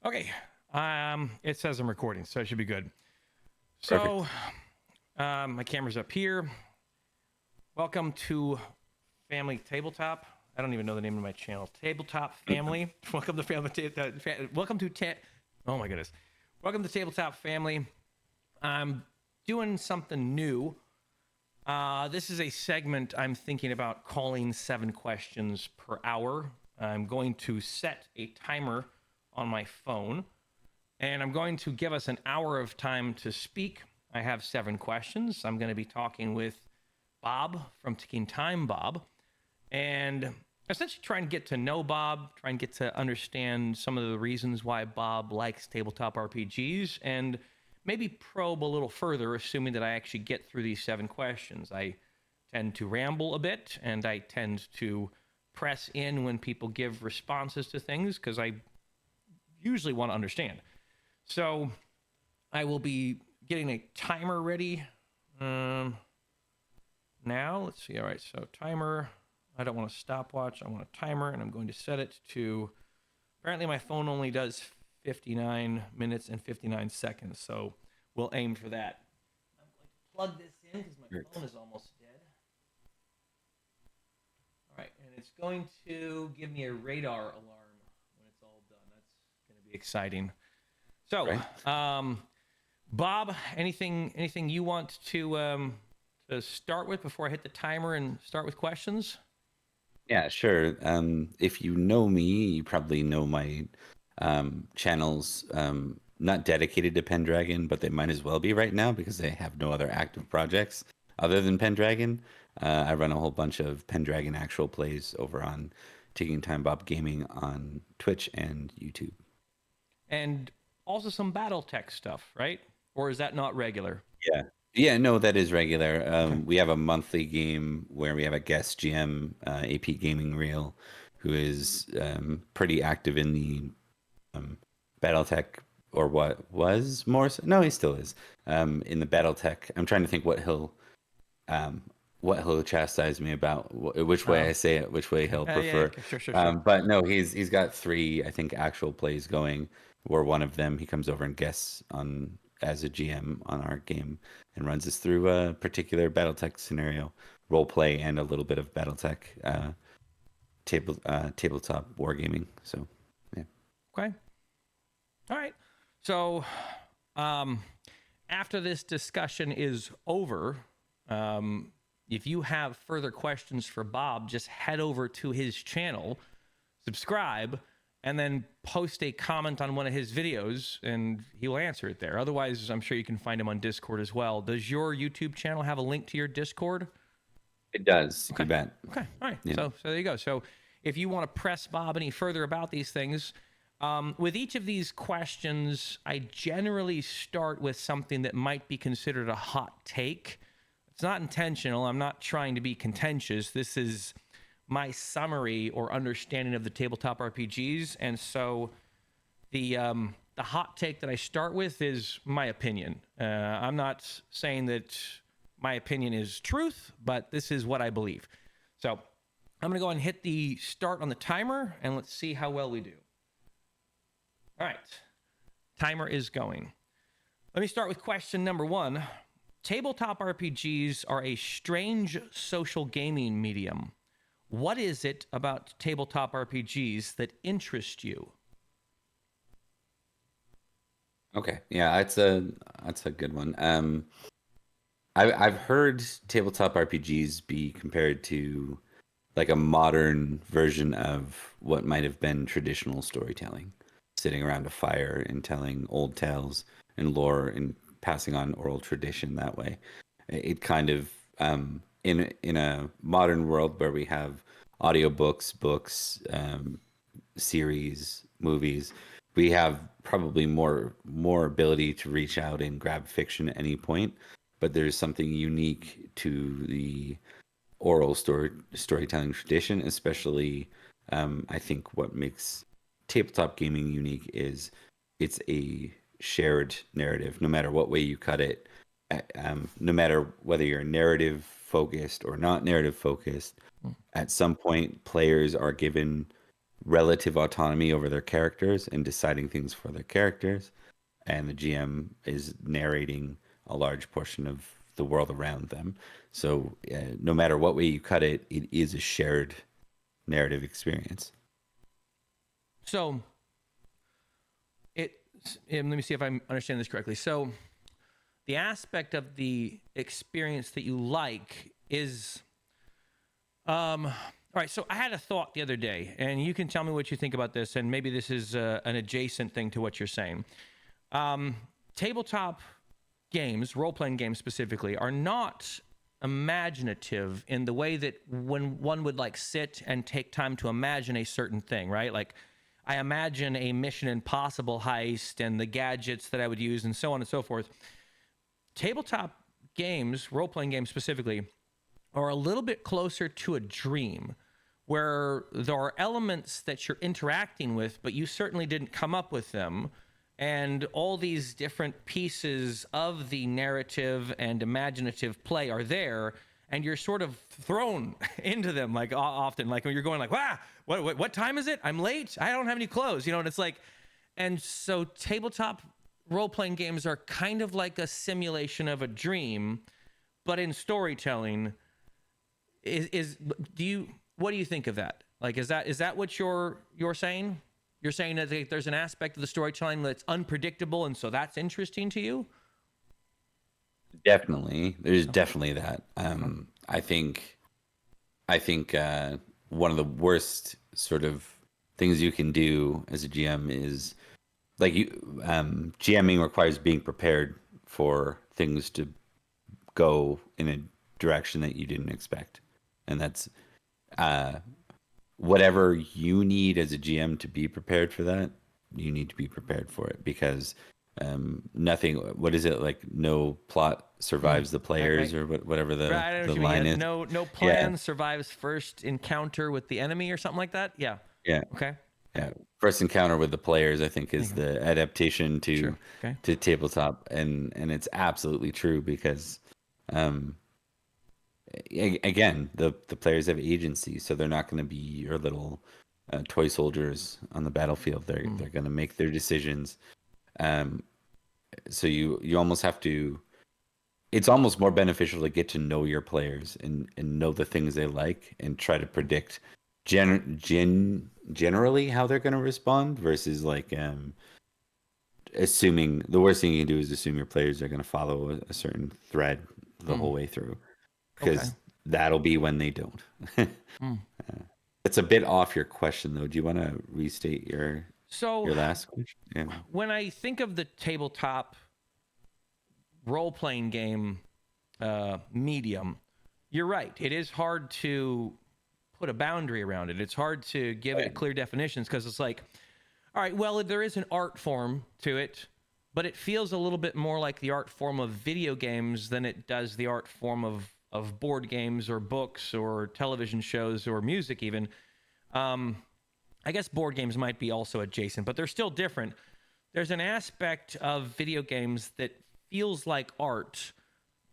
Okay. It says I'm recording, so it should be good. Perfect. So, my camera's up here. Welcome to Family Tabletop. I don't even know the name of my channel. Tabletop Family. Welcome to Family. Welcome to. Oh my goodness. Welcome to Tabletop Family. I'm doing something new. This is a segment I'm thinking about calling 7 questions per hour. I'm going to set a timer on my phone, and I'm going to give us an hour of time to speak. I have 7 questions. I'm going to be talking with Bob from TickingTimeBob, and essentially trying to get to know Bob, try and get to understand some of the reasons why Bob likes tabletop RPGs, and maybe probe a little further, assuming that I actually get through these 7 questions. I tend to ramble a bit, and I tend to press in when people give responses to things because I usually want to understand. So I will be getting a timer ready now. Let's see. All right, so timer. I don't want a stopwatch. I want a timer, and I'm going to set it to. Apparently, my phone only does 59 minutes and 59 seconds, so we'll aim for that. I'm going to plug this in because my phone is almost dead. All right, and it's going to give me a radar alarm when it's all done. That's going to be exciting. So, Right. Bob, anything you want to start with before I hit the timer and start with questions? Yeah, sure. If you know me, you probably know my channels not dedicated to Pendragon, but they might as well be right now because they have no other active projects other than Pendragon. I run a whole bunch of Pendragon actual plays over on Taking Time Bob Gaming on Twitch and YouTube. And also some BattleTech stuff, right? Or is that not regular? Yeah. Yeah, no, that is regular. Okay. We have a monthly game where we have a guest GM, AP Gaming Reel, who is pretty active in the BattleTech, or what was more so, no, he still is in the BattleTech. I'm trying to think um, what he'll chastise me about, which way I say it, which way he'll Yeah. prefer. Okay, sure. But no, he's got 3, I think, actual plays going. Where one of them he comes over and guests on as a GM on our game and runs us through a particular BattleTech scenario, role play, and a little bit of BattleTech tabletop wargaming. So yeah. Okay. All right. So, um, after this discussion is over, if you have further questions for Bob, just head over to his channel, subscribe, and then post a comment on one of his videos, and he will answer it there. Otherwise, I'm sure you can find him on Discord as well. Does your YouTube channel have a link to your Discord? It does. You Okay. bet. Okay. All right. Yeah. So there you go. So if you want to press Bob any further about these things, with each of these questions, I generally start with something that might be considered a hot take. It's not intentional. I'm not trying to be contentious. This is my summary or understanding of the tabletop RPGs, and so the hot take that I start with is my opinion. I'm not saying that my opinion is truth, but this is what I believe. So I'm going to go and hit the start on the timer, and let's see how well we do. All right, timer is going. Let me start with question number 1. Tabletop RPGs are a strange social gaming medium. What is it about tabletop RPGs that interests you? Okay. Yeah, that's a good one. I've heard tabletop RPGs be compared to like a modern version of what might have been traditional storytelling, sitting around a fire and telling old tales and lore and passing on oral tradition that way. It kind of in a modern world where we have audiobooks, books, series, movies, we have probably more ability to reach out and grab fiction at any point. But there's something unique to the oral storytelling tradition, especially. I think what makes tabletop gaming unique is it's a shared narrative, no matter what way you cut it. No matter whether you're narrative focused or not narrative focused, Hmm. at some point players are given relative autonomy over their characters and deciding things for their characters, and the GM is narrating a large portion of the world around them. So no matter what way you cut it, it is a shared narrative experience. So let me see if I understand this correctly. So the aspect of the experience that you like is, all right. So I had a thought the other day, and you can tell me what you think about this, and maybe this is an adjacent thing to what you're saying. Tabletop games, role-playing games specifically, are not imaginative in the way that when one would like sit and take time to imagine a certain thing, right? Like I imagine a Mission Impossible heist and the gadgets that I would use and so on and so forth. Tabletop games, role-playing games specifically, are a little bit closer to a dream where there are elements that you're interacting with, but you certainly didn't come up with them. And all these different pieces of the narrative and imaginative play are there, and you're sort of thrown into them, like often, like when you're going like, wow, what time is it? I'm late. I don't have any clothes, and it's like, and so tabletop role-playing games are kind of like a simulation of a dream, but in storytelling. What do you think of that? Like, is that what you're saying? You're saying that there's an aspect of the storytelling that's unpredictable, and so that's interesting to you? Definitely, there's definitely that. I think one of the worst sort of things you can do as a GM is like GMing requires being prepared for things to go in a direction that you didn't expect, and that's whatever you need as a GM to be prepared for that. You need to be prepared for it because nothing. What is it like? No plot survives the players, or whatever Right, I know the what you mean. line Yeah, is. no plan survives first encounter with the enemy or something like that. Yeah. Yeah. Okay. Yeah. First encounter with the players, I think, is the adaptation to Sure. Okay. to tabletop, and it's absolutely true because again, the players have agency, so they're not going to be your little toy soldiers on the battlefield. They're going to make their decisions. So you almost have to. It's almost more beneficial to get to know your players and know the things they like and try to predict generally how they're going to respond versus like assuming. The worst thing you can do is assume your players are going to follow a certain thread the whole way through, because that'll be when they don't. It's a bit off your question though. Do you want to restate your last question? Yeah. When I think of the tabletop role-playing game medium, you're right. It is hard to put a boundary around it. It's hard to give it clear definitions because it's like, all right, well, there is an art form to it, but it feels a little bit more like the art form of video games than it does the art form of board games or books or television shows or music even. I guess board games might be also adjacent, but they're still different. There's an aspect of video games that feels like art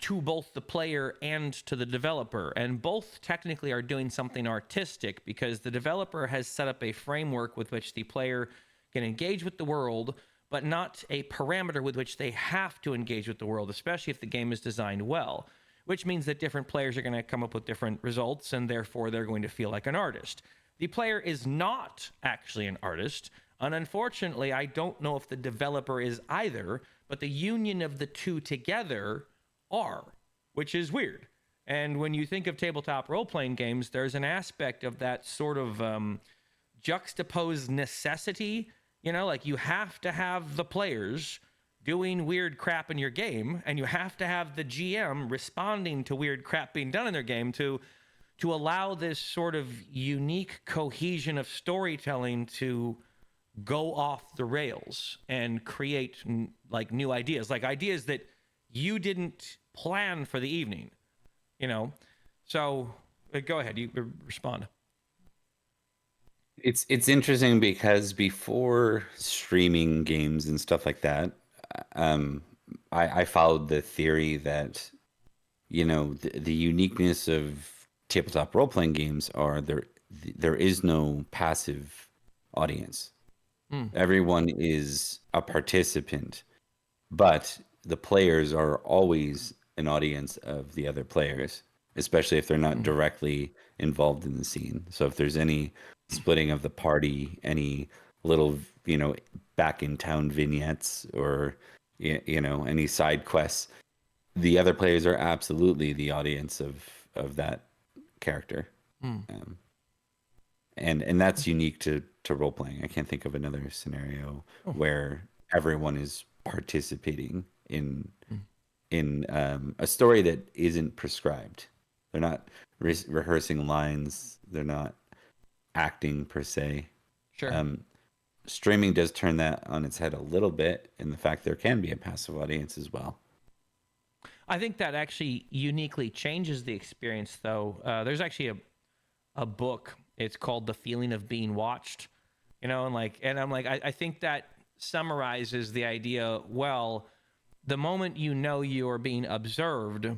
to both the player and to the developer, and both technically are doing something artistic because the developer has set up a framework with which the player can engage with the world, but not a parameter with which they have to engage with the world, especially if the game is designed well, which means that different players are going to come up with different results, and therefore they're going to feel like an artist. The player is not actually an artist, and unfortunately, I don't know if the developer is either, but the union of the two together are, which is weird. And when you think of tabletop role-playing games, there's an aspect of that sort of juxtaposed necessity. Like you have to have the players doing weird crap in your game, and you have to have the GM responding to weird crap being done in their game to allow this sort of unique cohesion of storytelling to go off the rails and create like new ideas, like ideas that you didn't plan for the evening, So go ahead, you respond. It's interesting because before streaming games and stuff like that, I followed the theory that the uniqueness of tabletop role playing games are there is no passive audience. Mm. Everyone is a participant, but the players are always an audience of the other players, especially if they're not directly involved in the scene. So if there's any splitting of the party, any little, back in town vignettes or, any side quests, the other players are absolutely the audience of that character. Mm. Um, and that's unique to role playing. I can't think of another scenario Oh. where everyone is participating in Mm. a story that isn't prescribed. They're not rehearsing lines. They're not acting per se. Sure. Um, Streaming does turn that on its head a little bit in the fact there can be a passive audience as well. I think that actually uniquely changes the experience, though. There's actually a book. It's called The Feeling of Being Watched. And I'm like, I think that summarizes the idea well. The moment you're being observed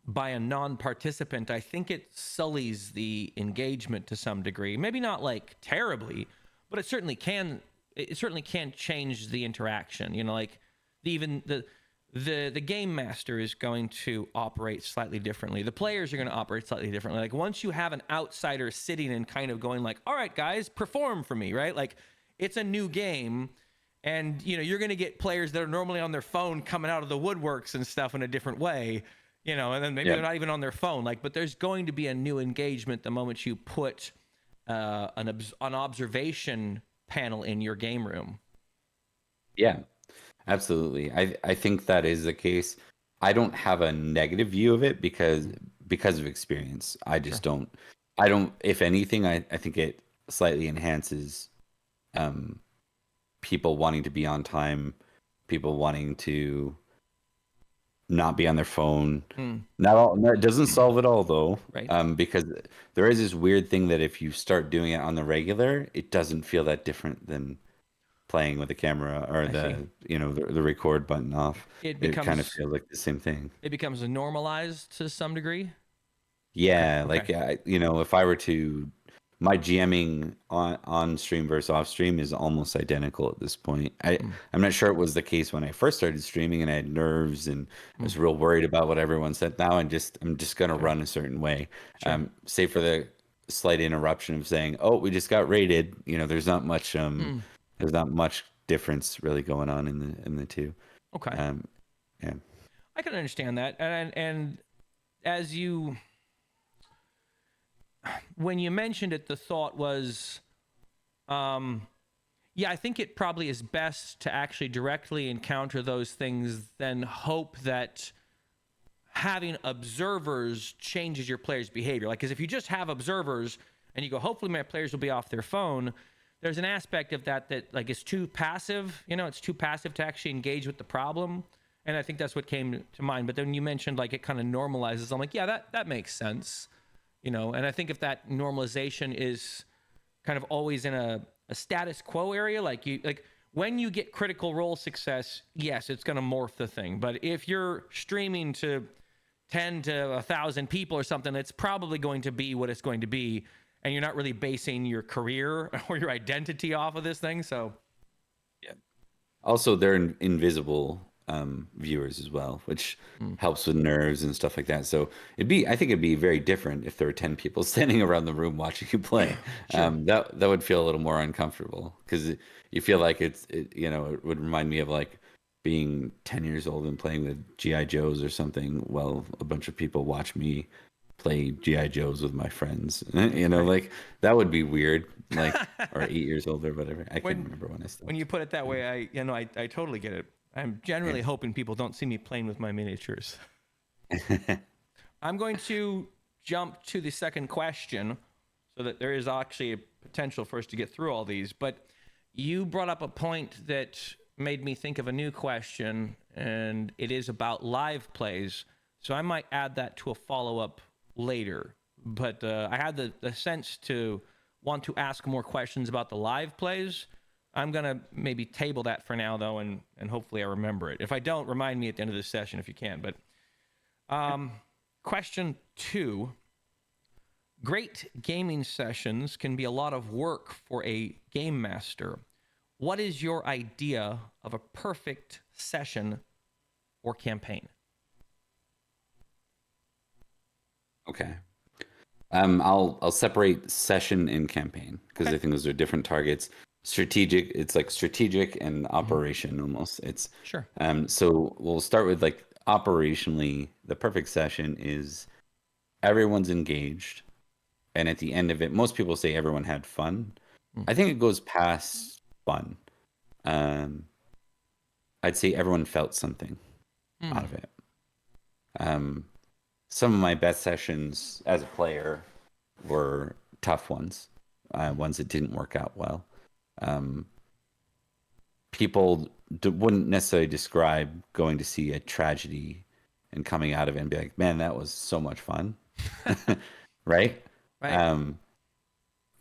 by a non-participant, I think it sullies the engagement to some degree. Maybe not like terribly, but it certainly can. It certainly can change the interaction. Like even the game master is going to operate slightly differently. The players are going to operate slightly differently. Like once you have an outsider sitting and kind of going like, "All right, guys, perform for me," right? Like it's a new game. And you're going to get players that are normally on their phone coming out of the woodworks and stuff in a different way, and then maybe Yeah. they're not even on their phone. But there's going to be a new engagement the moment you put an observation panel in your game room. Yeah, absolutely. I think that is the case. I don't have a negative view of it because of experience. I just Sure. don't, if anything, I think it slightly enhances people wanting to be on time, people wanting to not be on their phone. Mm, Not all, no, it doesn't solve it all though, right. because there is this weird thing that if you start doing it on the regular, it doesn't feel that different than playing with the camera or I see. the record button off. It It kind of becomes feels like the same thing. it becomes normalized to some degree. Okay. Yeah, Okay. like if I were to, my GMing on stream versus off stream is almost identical at this point. Mm, I'm not sure it was the case when I first started streaming and I had nerves and I mm, was real worried about what everyone said. Now I'm just gonna sure. run a certain way. Sure. Save for the slight interruption of saying, "Oh, we just got raided." Mm, There's not much difference really going on in the two. okay. Um, yeah. I can understand that. And as you when you mentioned it, the thought was, yeah, I think it probably is best to actually directly encounter those things than hope that having observers changes your players' behavior. Like, because if you just have observers and you go, hopefully my players will be off their phone, there's an aspect of that like is too passive. It's too passive to actually engage with the problem. And I think that's what came to mind. But then you mentioned like it kind of normalizes. I'm like, yeah, that makes sense. And I think if that normalization is kind of always in a status quo area, like when you get critical role success, yes, it's going to morph the thing. But if you're streaming to 10 to 1,000 people or something, it's probably going to be what it's going to be. And you're not really basing your career or your identity off of this thing. So, Yeah. Also, they're invisible viewers as well, which helps with nerves and stuff like that. So I think it'd be very different if there were 10 people standing around the room watching you play. sure. That would feel a little more uncomfortable because you feel like it would remind me of like being 10 years old and playing with GI Joes or something. While a bunch of people watch me play GI Joes with my friends. Right. Like that would be weird. Like, or 8 years old or whatever. I can't when remember when I when stopped. you put it that way, I totally get it. I'm Yeah. generally hoping people don't see me playing with my miniatures. I'm going to jump to the second question so that there is actually a potential for us to get through all these. But you brought up a point that made me think of a new question, and it is about live plays. So I might add that to a follow up later. But I had the sense to want to ask more questions about the live plays. I'm going to maybe table that for now, though, and hopefully I remember it. If I don't, remind me at the end of this session if you can. But question 2, Great gaming sessions can be a lot of work for a game master. What is your idea of a perfect session or campaign? Okay. I'll separate session and campaign because Okay. I think those are different targets. Strategic, it's like strategic and Mm-hmm. operation almost. It's Sure. so we'll start with like operationally, the perfect session is everyone's engaged, and at the end of it, most people say everyone had fun. I think it goes past fun. Um, I'd say everyone felt something out Mm-hmm. of it. Um, some of my best sessions as a player were tough ones, ones that didn't work out well. Um, people wouldn't necessarily describe going to see a tragedy and coming out of it and be like, man, that was so much fun. Right? Right. Um,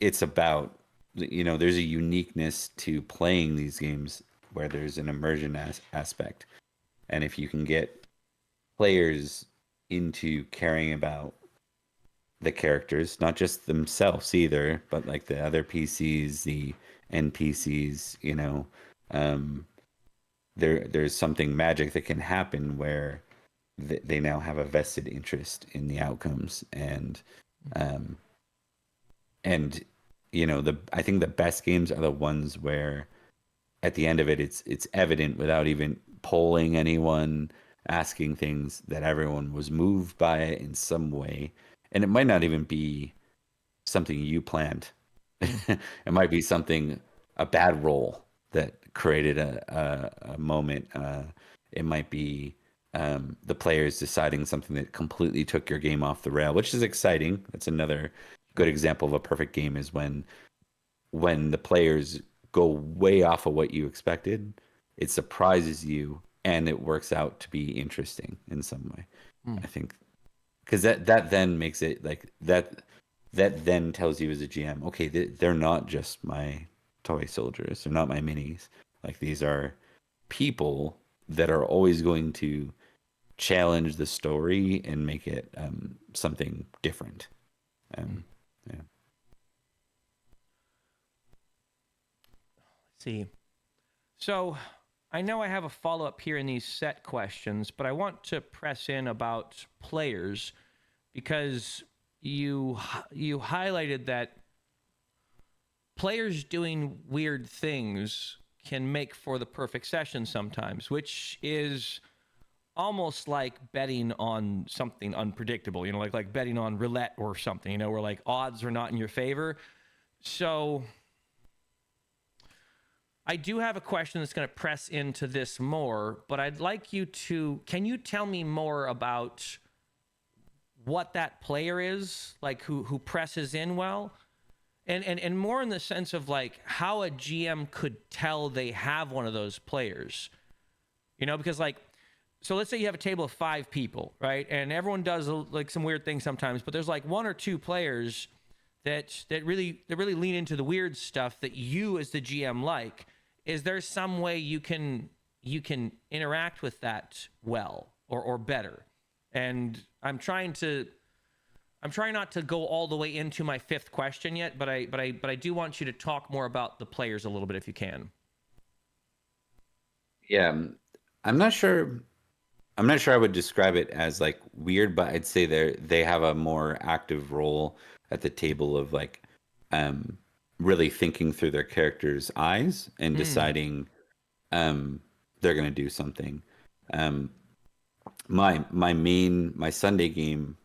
it's about, there's a uniqueness to playing these games where there's an immersion aspect. And if you can get players into caring about the characters, not just themselves either, but like the other PCs, the NPCs, um, there's something magic that can happen where they now have a vested interest in the outcomes, um, and the I think the best games are the ones where at the end of it, it's evident without even polling anyone, asking things, that everyone was moved by it in some way, and it might not even be something you planned. Mm. It might be something, a bad roll that created a moment. It might be the players deciding something that completely took your game off the rail, which is exciting. That's another good Sure. example of a perfect game is when the players go way off of what you expected, it surprises you and it works out to be interesting in some way. Mm. I think because that then makes it like that then tells you as a GM, okay, they're not just my toy soldiers, they're not my minis. Like these are people that are always going to challenge the story and make it something different. Mm. Um, yeah. See. So I know I have a follow up here in these set questions, but I want to press in about players because you highlighted that players doing weird things can make for the perfect session sometimes, which is almost like betting on something unpredictable, like betting on roulette or something, where like odds are not in your favor. So I do have a question that's going to press into this more, but I'd like you to, can you tell me more about what that player is, like who presses in well? And more in the sense of like how a GM could tell they have one of those players. Because like, so let's say you have a table of 5 people, right? And everyone does like some weird things sometimes, but there's like 1 or 2 players that really lean into the weird stuff that you as the GM like. Is there some way you can interact with that well or better? And I'm trying not to go all the way into my 5th question yet, but I do want you to talk more about the players a little bit if you can. Yeah, I'm not sure. I'm not sure I would describe it as like weird, but I'd say they have a more active role at the table of like um really thinking through their characters' eyes and Mm. deciding um they're gonna do something. Um my Sunday game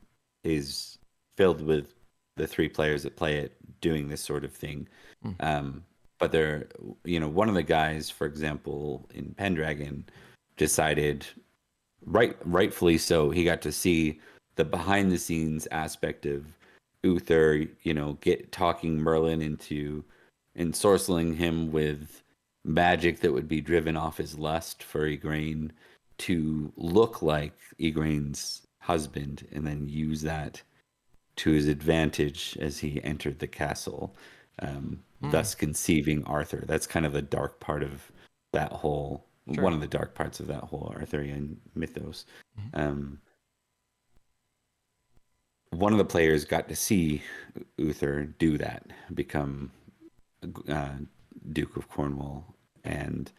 is filled with the 3 players that play it doing this sort of thing. Mm. Um but they're one of the guys, for example, in Pendragon decided rightfully so. He got to see the behind the scenes aspect of Uther, get talking Merlin into ensorceling him with magic that would be driven off his lust for Igraine to look like Igraine's husband and then use that to his advantage as he entered the castle, Mm. thus conceiving Arthur. That's kind of the dark part of that whole, one Sure. of the dark parts of that whole Arthurian mythos. Mhm. Um, one of the players got to see Uther do that, become uh, Duke of Cornwall, and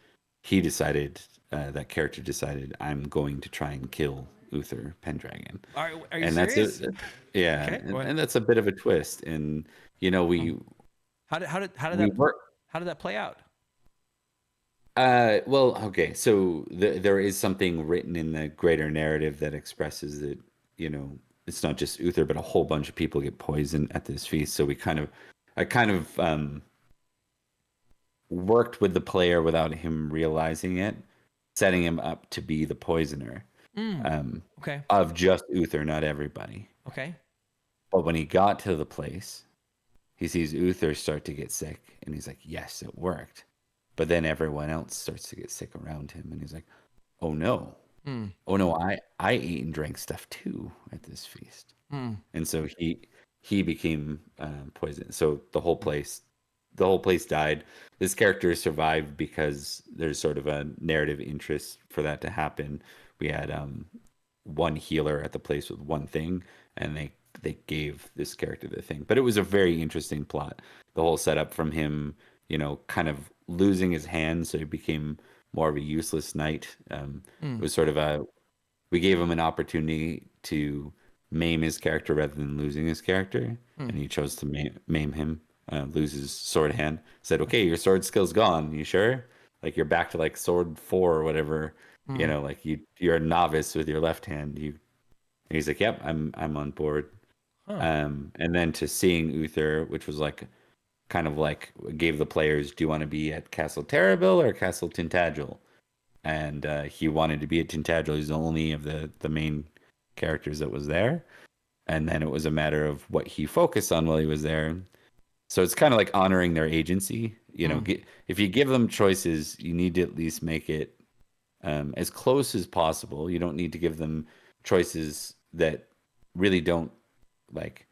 he decided, that character decided, I'm going to try and kill Uther Pendragon, Are you and that's serious? it. Yeah, Okay. What? and that's a bit of a twist. And you know, Hmm. we work. how did that play out? Well, okay, so there is something written in the greater narrative that expresses that, you know, it's not just Uther, but a whole bunch of people get poisoned at this feast. So I kind of worked with the player without him realizing it, setting him up to be the poisoner, Mm. um, Okay. of just Uther, not everybody. Okay. But when he got to the place, he sees Uther start to get sick, and he's like, "Yes, it worked." But then everyone else starts to get sick around him, and he's like, "Oh no, Mm. oh no, I ate and drank stuff too at this feast." Mm. And so he became poisoned. So the whole place died. This character survived because there's sort of a narrative interest for that to happen. We had one healer at the place with one thing, and they gave this character the thing. But it was a very interesting plot. The whole setup from him, you know, kind of losing his hand, so he became more of a useless knight. It Mm. was sort of a we gave him an opportunity to maim his character rather than losing his character, Mm. and he chose to maim him, lose his sword hand. Said, "Okay, your sword skill's gone. You sure? Like you're back to like sword 4 or whatever. You Mm. know, like you're a novice with your left hand. You." And he's like, "Yep, I'm on board." Huh. And then to seeing Uther, which was like kind of like gave the players, do you want to be at Castle Terrabil or Castle Tintagel? And he wanted to be at Tintagel. He's the only of the main characters that was there. And then it was a matter of what he focused on while he was there. So it's kind of like honoring their agency. You know, Mm. if you give them choices, you need to at least make it as close as possible. You don't need to give them choices that really don't like.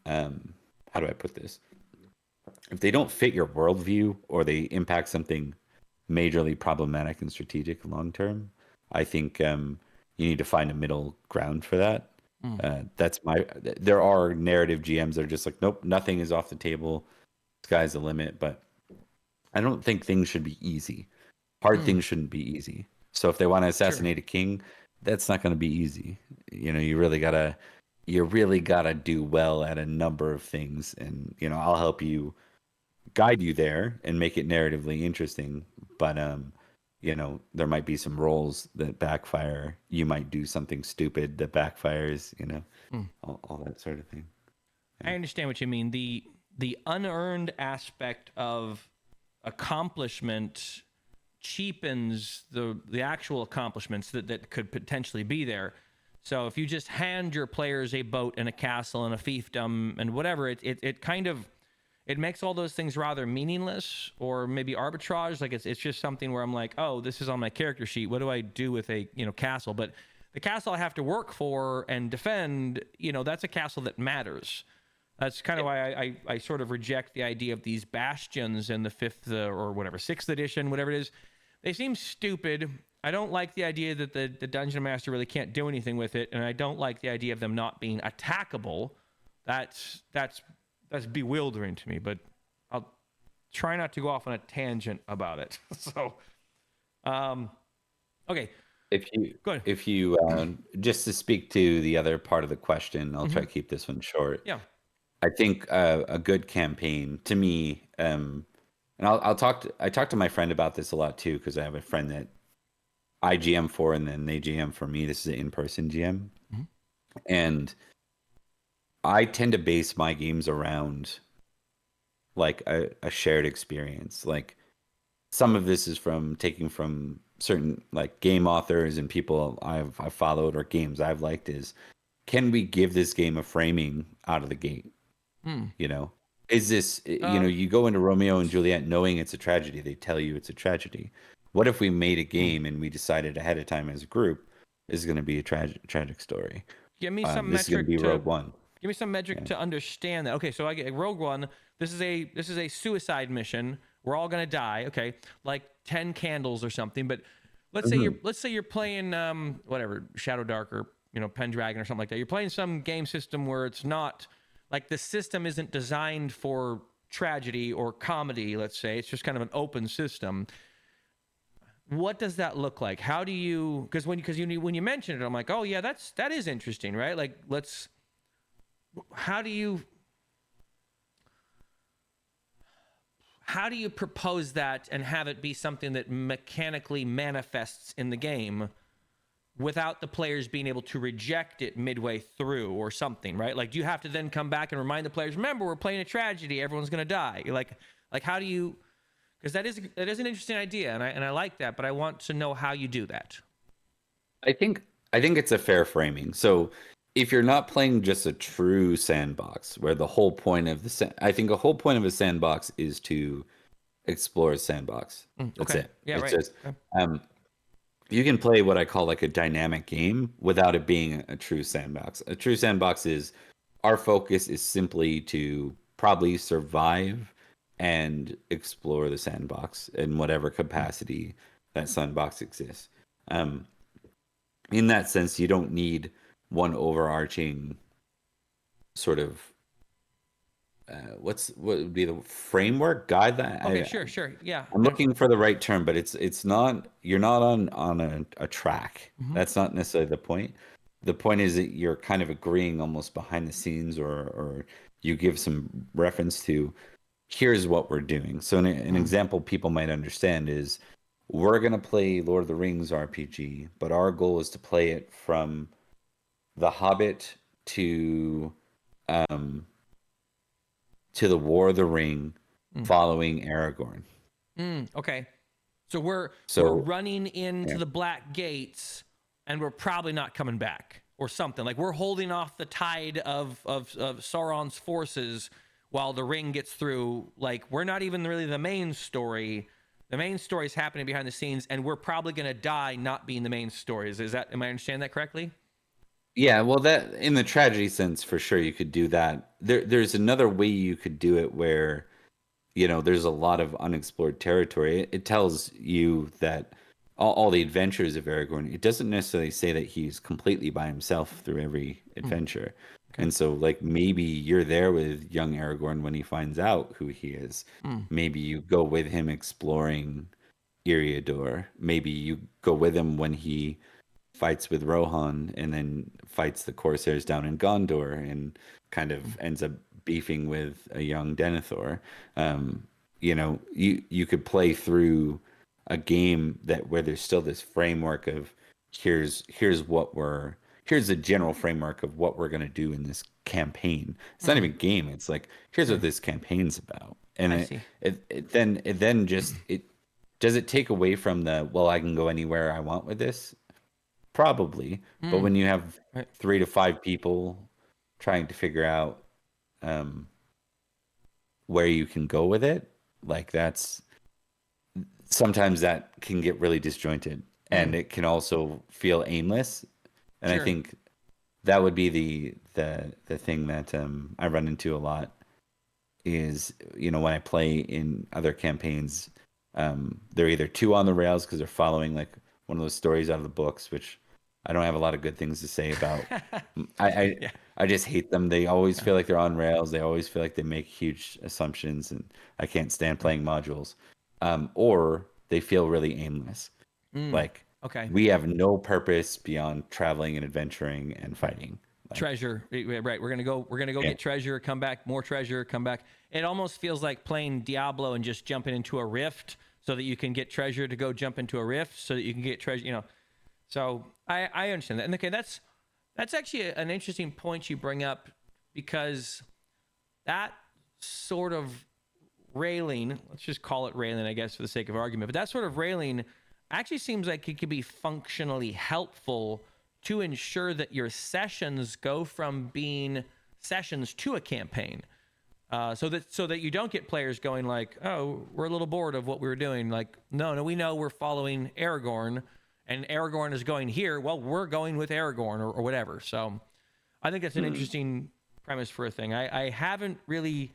How do I put this? If they don't fit your worldview or they impact something majorly problematic and strategic long term, I think you need to find a middle ground for that. Mm. That's my. There are narrative GMs that are just like, nope, nothing is off the table. Sky's the limit. But I don't think things should be easy. Hard Mm. things shouldn't be easy. So if they want to Sure. assassinate a king, that's not going to be easy. You know, you really gotta do well at a number of things, and you know, I'll help you guide you there and make it narratively interesting. But you know, there might be some roles that backfire. You might do something stupid that backfires. You know, Mm. all that sort of thing. I Yeah. understand what you mean. The unearned aspect of accomplishment cheapens the actual accomplishments that could potentially be there. So if you just hand your players a boat and a castle and a fiefdom and whatever, it kind of it makes all those things rather meaningless or maybe arbitrage. Like it's just something where I'm like, oh, this is on my character sheet. What do I do with a castle? But the castle I have to work for and defend, that's a castle that matters. That's kind of why I sort of reject the idea of these bastions in the fifth or whatever, sixth edition, whatever it is. They seem stupid. I don't like the idea that the dungeon master really can't do anything with it, and I don't like the idea of them not being attackable. That's bewildering to me, but I'll try not to go off on a tangent about it. So, okay, If you, go ahead. if you, just to speak to the other part of the question, I'll try Mm-hmm. to keep this one short. Yeah. I think a good campaign to me, and I talk to my friend about this a lot too, because I have a friend that I GM for, and then they GM for me. This is an in-person GM, Mm-hmm. and I tend to base my games around like a shared experience. Like some of this is from taking from certain like game authors and people I've followed or games I've liked. Is can we give this game a framing out of the gate? Mm. You know, is this, you know, you go into Romeo and Juliet knowing it's a tragedy. They tell you it's a tragedy. What if we made a Mm. game and we decided ahead of time as a group, this is going to be a tragic story. Give me some This is going to be metric to Rogue One. Give me some metric Yeah. to understand that. Okay, so I get Rogue One. This is a suicide mission. We're all gonna die. Okay, like 10 candles or something. But let's say Mhm. you're playing whatever Shadow Dark or Pendragon or something like that. You're playing some game system where it's not like the system isn't designed for tragedy or comedy, let's say. It's just kind of an open system. What does that look like? How do you, because when you mentioned it, I'm like, oh yeah, that is interesting, right? Like, how do you propose that and have it be something that mechanically manifests in the game without the players being able to reject it midway through or something, right? Like, do you have to then come back and remind the players, remember, we're playing a tragedy, everyone's going to die? You're like how do you, because that is an interesting idea, and I like that, but I want to know how you do that. I think it's a fair framing. So if you're not playing just a true sandbox, where the whole point of I think the whole point of a sandbox is to explore a sandbox. That's Okay. it. Yeah. It's Right. just Okay. you can play what I call like a dynamic game without it being a true sandbox. A true sandbox is our focus is simply to probably survive and explore the sandbox in whatever capacity that sandbox exists. Um, in that sense, you don't need one overarching sort of what would be the framework guideline. Okay. Sure. Yeah. I'm looking for the right term, but it's not, you're not on a track. Mm-hmm. That's not necessarily the point. The point is that you're kind of agreeing almost behind the scenes, or you give some reference to here's what we're doing. So an example people might understand is we're gonna play Lord of the Rings RPG, but our goal is to play it from The Hobbit to um the War of the Ring, following Aragorn. Okay. So we're So running into yeah. the Black Gates, and we're probably not coming back, or something. Like, we're holding off the tide of Sauron's forces while the ring gets through. Like, we're not even really the main story. The main story is happening behind the scenes, and we're probably going to die not being the main story. Am I understanding that correctly? Yeah, well, that in the tragedy sense, for sure, you could do that. There's another way you could do it where, there's a lot of unexplored territory. It tells you that all the adventures of Aragorn, it doesn't necessarily say that he's completely by himself through every adventure. Okay. And so, like, maybe you're there with young Aragorn when he finds out who he is. Maybe you go with him exploring Eriador. Maybe you go with him when he fights with Rohan and then fights the Corsairs down in Gondor and kind of ends up beefing with a young Denethor. You could play through a game where there's still this framework of here's the general framework of what we're gonna do in this campaign. It's not even a game. It's like here's what this campaign's about. And I see. it then just it does it take away from the, well, I can go anywhere I want with this? Probably, but when you have Right. 3 to 5 people trying to figure out where you can go with it, like sometimes that can get really disjointed, and it can also feel aimless. And I Sure. think that would be the thing that I run into a lot is, when I play in other campaigns, they're either too on the rails because they're following like one of those stories out of the books, which I don't have a lot of good things to say about. I Yeah. I just hate them. They always feel like they're on rails. They always feel like they make huge assumptions, and I can't stand playing modules. Or they feel really aimless. Like Okay. we have no purpose beyond traveling and adventuring and fighting. Like, Treasure. Right. We're gonna go yeah. get treasure, come back, more treasure, come back. It almost feels like playing Diablo and just jumping into a rift so that you can get treasure to go jump into a rift so that you can get treasure. So I understand that. And okay, that's actually an interesting point you bring up, because that sort of railing, let's just call it railing, I guess, for the sake of argument, but that sort of railing actually seems like it could be functionally helpful to ensure that your sessions go from being sessions to a campaign. So that you don't get players going like, oh, we're a little bored of what we were doing. Like, no, we know we're following Aragorn, and Aragorn is going here. Well, we're going with Aragorn, or whatever. So I think that's an interesting premise for a thing. I haven't really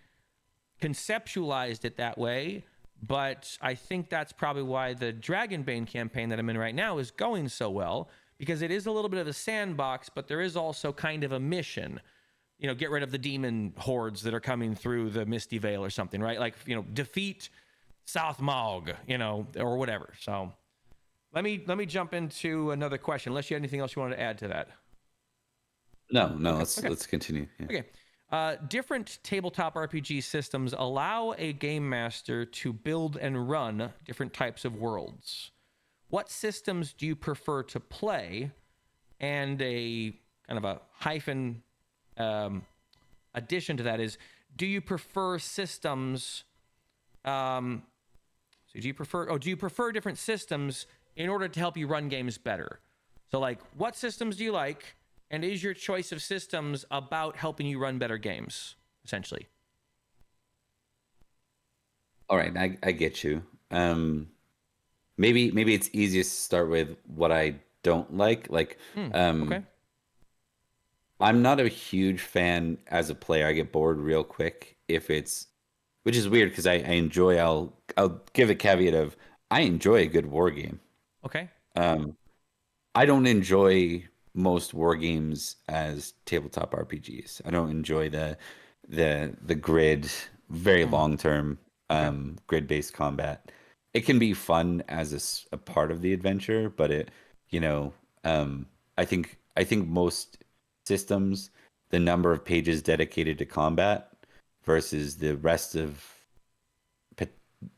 conceptualized it that way, but I think that's probably why the Dragonbane campaign that I'm in right now is going so well, because it is a little bit of a sandbox, but there is also kind of a mission. Get rid of the demon hordes that are coming through the Misty Vale or something, right? Like, defeat South Mog, or whatever. So let me jump into another question, unless you had anything else you wanted to add to that. No, Okay. let's continue. Yeah. Okay. Different tabletop RPG systems allow a game master to build and run different types of worlds. What systems do you prefer to play? And a kind of a hyphen addition to that is, do you prefer systems? So do you prefer different systems in order to help you run games better? So like, what systems do you like? And is your choice of systems about helping you run better games, essentially? All right, I get you. Maybe it's easiest to start with what I don't like. Like, Okay. I'm not a huge fan as a player. I get bored real quick if it's, which is weird because I enjoy. I'll give a caveat of I enjoy a good war game. Okay. Um, I don't enjoy most war games as tabletop RPGs. I don't enjoy the grid, very long term Okay. grid based combat. It can be fun as a part of the adventure, but you know, um, I think most systems, the number of pages dedicated to combat versus the rest of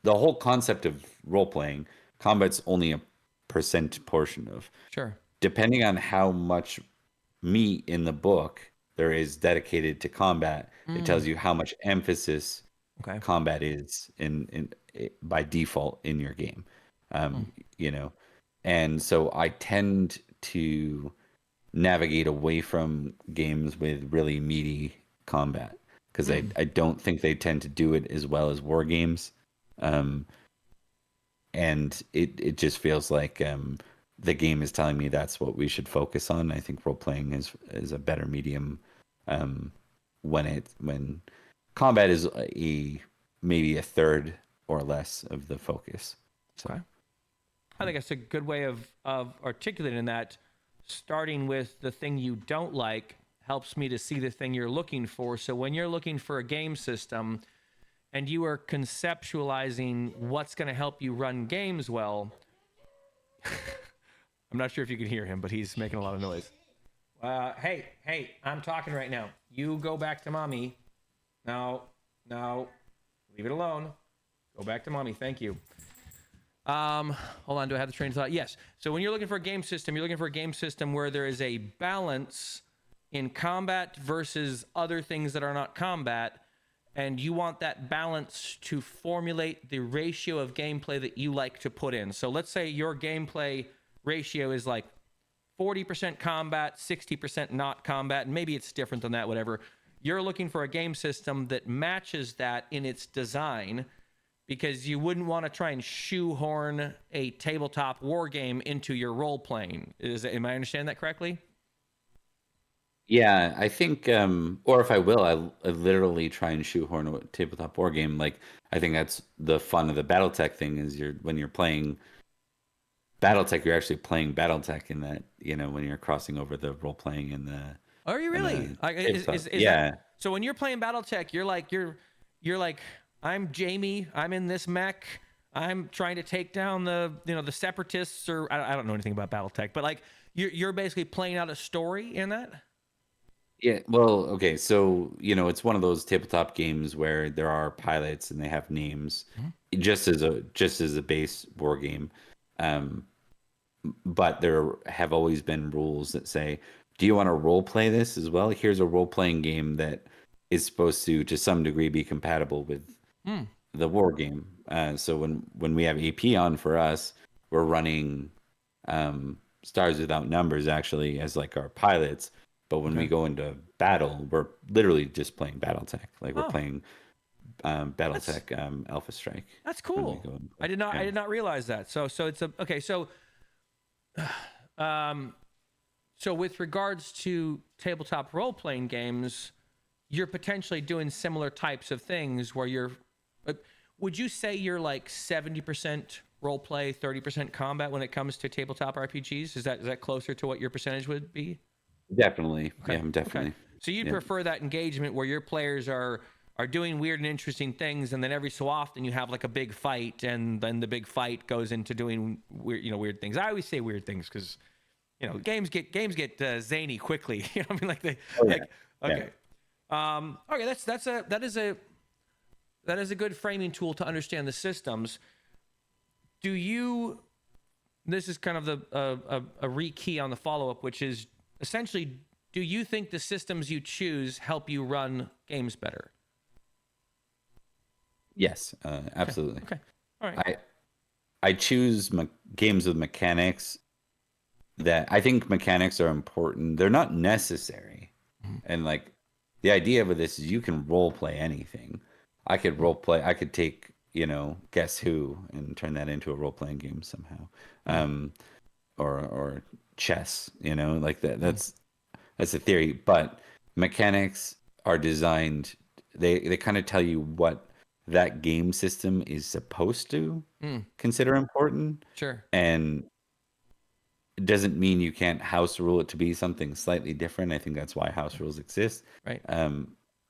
the whole concept of role playing, combat's only a percent portion of Sure. depending on how much meat in the book there is dedicated to combat, it tells you how much emphasis Okay. combat is by default in your game. Mm. Um, you know, and so I tend to navigate away from games with really meaty combat because I don't think they tend to do it as well as war games. Um, and it just feels like the game is telling me that's what we should focus on. I think role playing is a better medium um, when combat is maybe a third or less of the focus. So Okay. I think that's a good way of articulating that. Starting with the thing you don't like helps me to see the thing you're looking for. So when you're looking for a game system and you are conceptualizing what's going to help you run games well, I'm not sure if you can hear him, but he's making a lot of noise. Hey, I'm talking right now. You go back to mommy. No, leave it alone. Go back to mommy. Thank you. Hold on. Do I have the train of thought? Yes. So when you're looking for a game system, you're looking for a game system where there is a balance in combat versus other things that are not combat, and you want that balance to formulate the ratio of gameplay that you like to put in. So let's say your gameplay ratio is like 40% combat, 60% not combat, and maybe it's different than that, whatever. You're looking for a game system that matches that in its design, because you wouldn't want to try and shoehorn a tabletop war game into your role playing. Am I understanding that correctly? yeah, I think or if I will, I literally try and shoehorn a tabletop war game. Like I think that's the fun of the BattleTech thing is when you're playing BattleTech, you're actually playing BattleTech in that, when you're crossing over the role playing Are you and really? the Like, tabletop. is that Yeah. so? When you're playing BattleTech, you're like, I'm Jamie. I'm in this mech. I'm trying to take down the separatists, or I don't know anything about BattleTech, but like you're basically playing out a story in that. Yeah, well, okay, so it's one of those tabletop games where there are pilots and they have names, just as a base war game. Um, but there have always been rules that say, do you want to role play this as well? Here's a role playing game that is supposed to some degree, be compatible with Hmm. the war game. So when we have AP on for us, we're running Stars Without Numbers actually as like our pilots. But when we Okay. go into battle, we're literally just playing BattleTech. Like we're Oh, playing that's BattleTech Alpha Strike that's when we cool. go and I play. did not I Yeah. did not realize that. So it's a okay. Um, so with regards to tabletop role playing games, you're potentially doing similar types of things where you're. uh, Would you say you're like 70% role play, 30% combat when it comes to tabletop RPGs? Is that closer to what your percentage would be? Definitely. Okay. Yeah, definitely. Okay. So you'd Yep. prefer that engagement where your players are doing weird and interesting things, and then every so often you have like a big fight, and then the big fight goes into doing weird things. I always say weird things because games get zany quickly. You know what I mean? Like they Oh yeah. like Yeah. okay. Okay, that is a good framing tool to understand the systems. Do you? This is kind of a rekey on the follow up, which is essentially, do you think the systems you choose help you run games better? Yes. Okay. Absolutely. Okay. All right. I choose games with mechanics that I think mechanics are important. They're not necessary. Mhm. And like the idea of this is you can role play anything. I could role play, I could take, Guess Who and turn that into a role playing game somehow. Mm, Um, or chess, like that mm, that's a theory, but mechanics are designed they kind of tell you what that game system is supposed to mm, consider important, sure. and it doesn't mean you can't house rule it to be something slightly different. I think that's why house rules exist. Right.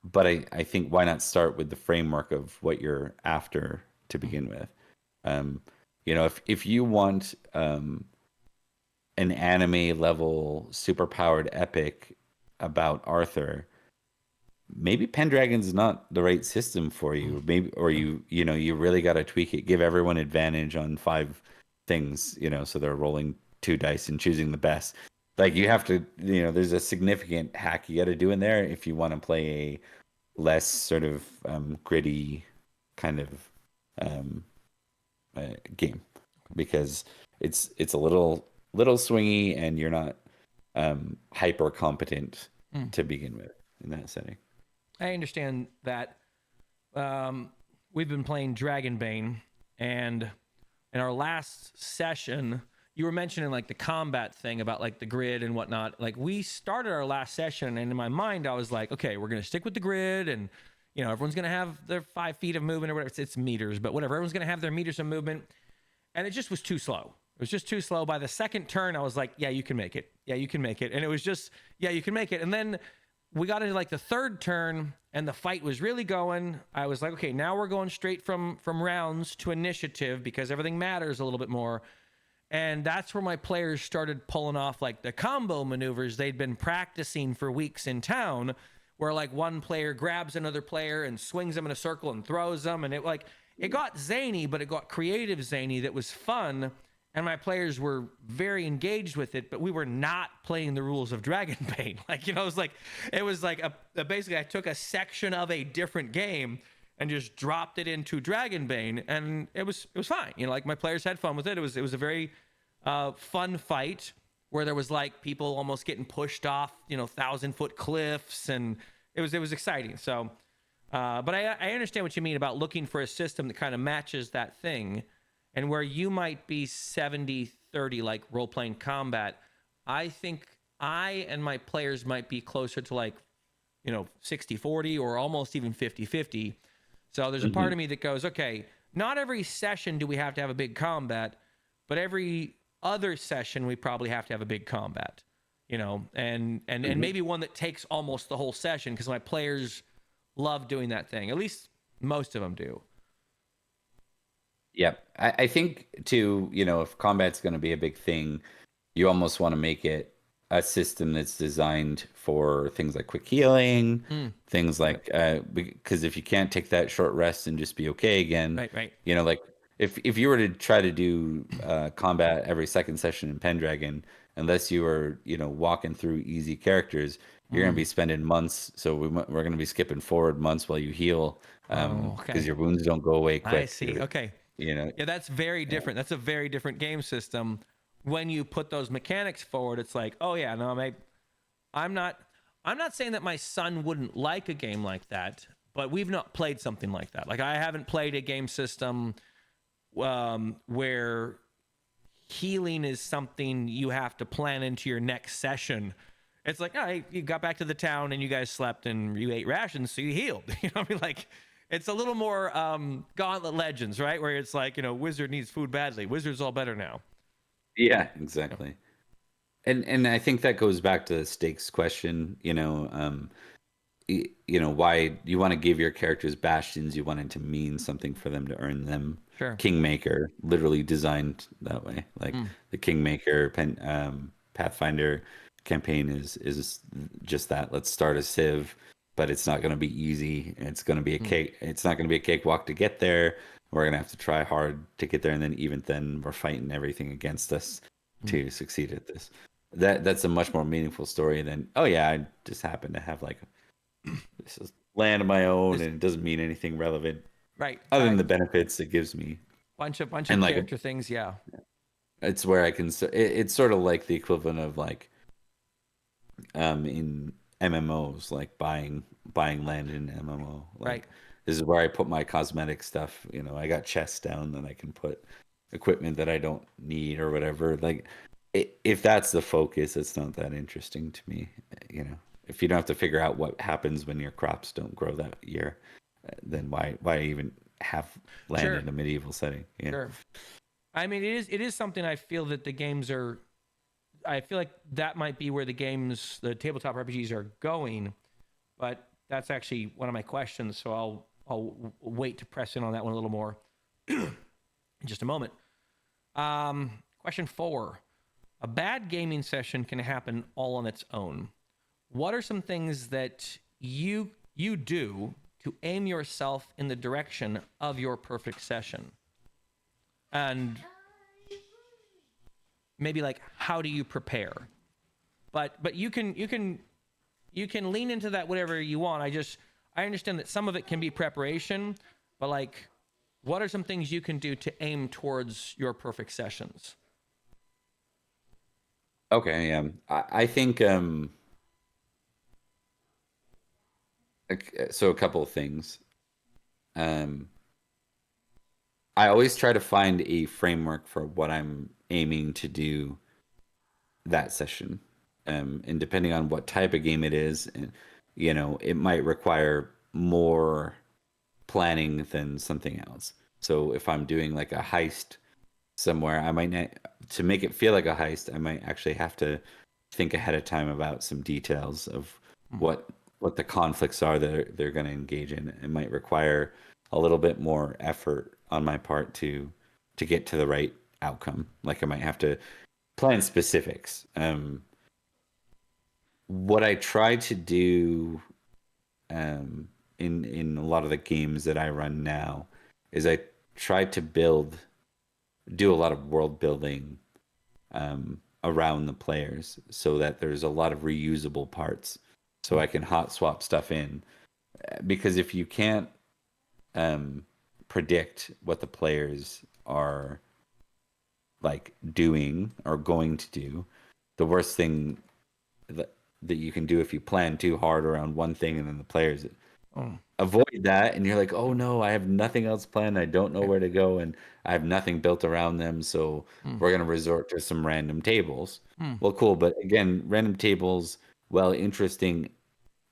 But I think why not start with the framework of what you're after to Mm, begin with. um, if you want an anime level superpowered epic about Arthur, maybe Pendragon's not the right system for mm, you. Maybe, or mm, you really got to tweak it. Give everyone advantage on 5 things, so they're rolling 2 dice and choosing the best. Like you have to, there's a significant hack you got to do in there if you want to play a less sort of gritty kind of um, game, because it's a little swingy and you're not hyper competent mm. to begin with in that setting. I understand that. Um, we've been playing Dragonbane, and in our last session, you were mentioning like the combat thing about like the grid and whatnot. Like we started our last session, and in my mind, I was like, okay, we're gonna stick with the grid, and everyone's gonna have their 5 feet of movement or whatever. It's meters, but whatever. Everyone's gonna have their meters of movement, and it just was too slow. It was just too slow. By the second turn, I was like, yeah, you can make it. Yeah, you can make it. And it was just, yeah, you can make it. And then we got into like the third turn, and the fight was really going. I was like, okay, now we're going straight from rounds to initiative because everything matters a little bit more. And that's where my players started pulling off like the combo maneuvers they'd been practicing for weeks in town, where like one player grabs another player and swings them in a circle and throws them. And it got zany, but it got creative zany that was fun. And my players were very engaged with it, but we were not playing the rules of Dragonbane. Like, it was like basically I took a section of a different game and just dropped it into Dragonbane, and it was fine. Like my players had fun with it. It was a very fun fight where there was like people almost getting pushed off, 1,000-foot cliffs, and it was exciting. So, but I understand what you mean about looking for a system that kind of matches that thing, and where you might be 70-30, like role playing combat. I think I and my players might be closer to like 60-40 or almost even 50-50. So there's a part Hmm. of me that goes, okay, not every session do we have to have a big combat, but every other session we probably have to have a big combat, and Hmm. maybe one that takes almost the whole session because my players love doing that thing. At least most of them do. Yep. I think too, if combat's going to be a big thing, you almost want to make it a system that's designed for things like quick healing, Mm, things yep. like because if you can't take that short rest and just be okay again, Right, right. like if you were to try to do combat every second session in Pendragon, unless you were walking through easy characters, you're gonna Mm. be spending months. So we're gonna be skipping forward months while you heal, Oh, because okay. your wounds don't go away I quick. see. Okay. You know, Yeah, that's very yeah. different. That's a very different game system. When you put those mechanics forward, it's like, oh yeah, no, I'm not I'm not saying that my son wouldn't like a game like that, but we've not played something like that. Like I haven't played a game system where healing is something you have to plan into your next session. It's like, oh, hey, you got back to the town and you guys slept and you ate rations, so you healed. I mean, like It's a little more Gauntlet Legends, right? Where it's like, wizard needs food badly. Wizard's all better now. Yeah, Yep. exactly. And I think that goes back to the stakes question, why you want to give your characters bastions, you want it to mean something for them to earn them. Sure. Kingmaker literally designed that way, like Mm, the Kingmaker Pathfinder campaign is just that. Let's start a civ, but it's not going to be easy. It's going to be a mm, cake. It's not going to be a cakewalk to get there. We're going to have to try hard to get there, and then even then we're fighting everything against us mm. to succeed at this. That's a much more meaningful story than, oh yeah, I just happen to have like this is land of my own This, and it doesn't mean anything relevant right. other than the benefits it gives me. Bunch of And like character things. Yeah. it's where I can it's sort of like the equivalent of like in MMOs, like buying land in MMO. Right. Like this is where I put my cosmetic stuff. I got chests down that I can put equipment that I don't need or whatever. Like if that's the focus, it's not that interesting to me. If you don't have to figure out what happens when your crops don't grow that year, then why even have land Sure. in a medieval setting? Yeah. Sure. I mean, it is something I feel that the games are. I feel like that might be where the tabletop RPGs are going, but that's actually one of my questions. So I'll wait to press in on that one a little more in just a moment. Question 4: a bad gaming session can happen all on its own. What are some things that you do to aim yourself in the direction of your perfect session? And maybe like, how do you prepare? But you can lean into that whatever you want. I understand that some of it can be preparation, but like, what are some things you can do to aim towards your perfect sessions? Okay. Yeah. I think so. A couple of things. Um, I always try to find a framework for what I'm aiming to do that session. And depending on what type of game it is, it might require more planning than something else. So if I'm doing like a heist somewhere, I might not, to make it feel like a heist, I might actually have to think ahead of time about some details of Mm, what what the conflicts are that they're going to engage in. It might require a little bit more effort on my part to get to the right outcome. Like I might have to plan specifics. What I try to do in a lot of the games that I run now is I try to do a lot of world building around the players so that there's a lot of reusable parts so mm, I can hot swap stuff in. Because if you can't predict what the players are like doing or going to do, the worst thing that you can do if you plan too hard around one thing and then the players mm, avoid that and you're like, oh no, I have nothing else planned, I don't know okay. where to go, and I have nothing built around them, so Mm, we're going to resort to some random tables. mm, Well, cool, but again, random tables, while interesting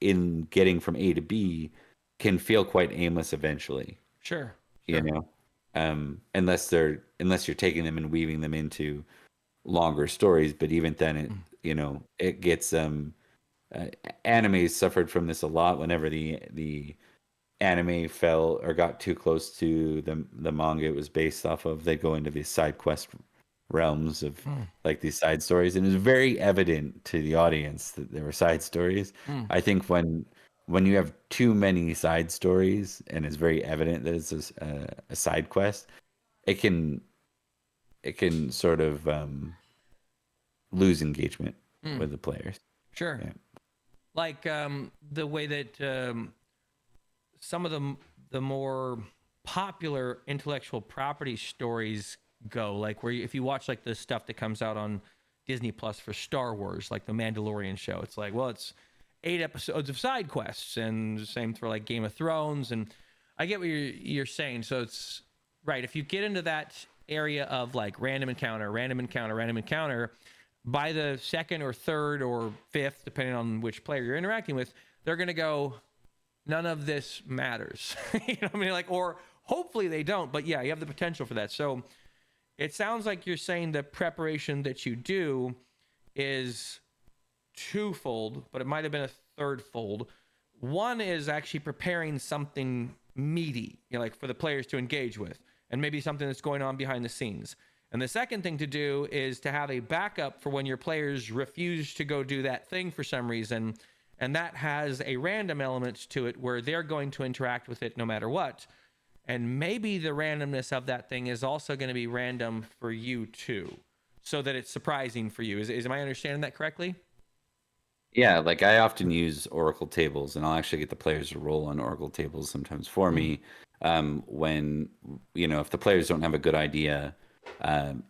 in getting from A to B, can feel quite aimless eventually, sure. you Sure. know unless you're taking them and weaving them into longer stories. But even then Mm, it gets uh, anime suffered from this a lot. Whenever the anime fell or got too close to the manga it was based off of, they go into these side quest realms of mm, like these side stories, and it was very evident to the audience that there were side stories. mm, I think when you have too many side stories and it's very evident that it's a side quest, it can sort of lose engagement mm, with the players. sure. Yeah. Like the way that some of the more popular intellectual property stories go, like where if you watch like the stuff that comes out on Disney Plus for Star Wars, like the Mandalorian show, it's like, well, it's 8 episodes of side quests, and the same for like Game of Thrones. And I get what you're saying. So it's right, if you get into that area of like random encounter, random encounter, random encounter, by the second or third or fifth, depending on which player you're interacting with, they're going to go, none of this matters. You know what I mean? Like, or hopefully they don't, but yeah, you have the potential for that. So it sounds like you're saying the preparation that you do is twofold, but it might have been a third fold. One is actually preparing something meaty, you know, like for the players to engage with, and maybe something that's going on behind the scenes. And the second thing to do is to have a backup for when your players refuse to go do that thing for some reason. And that has a random element to it where they're going to interact with it no matter what. And maybe the randomness of that thing is also going to be random for you too, so that it's surprising for you. Am I understanding that correctly? Yeah, like I often use Oracle tables, and I'll actually get the players to roll on Oracle tables sometimes for Mm, me. When if the players don't have a good idea,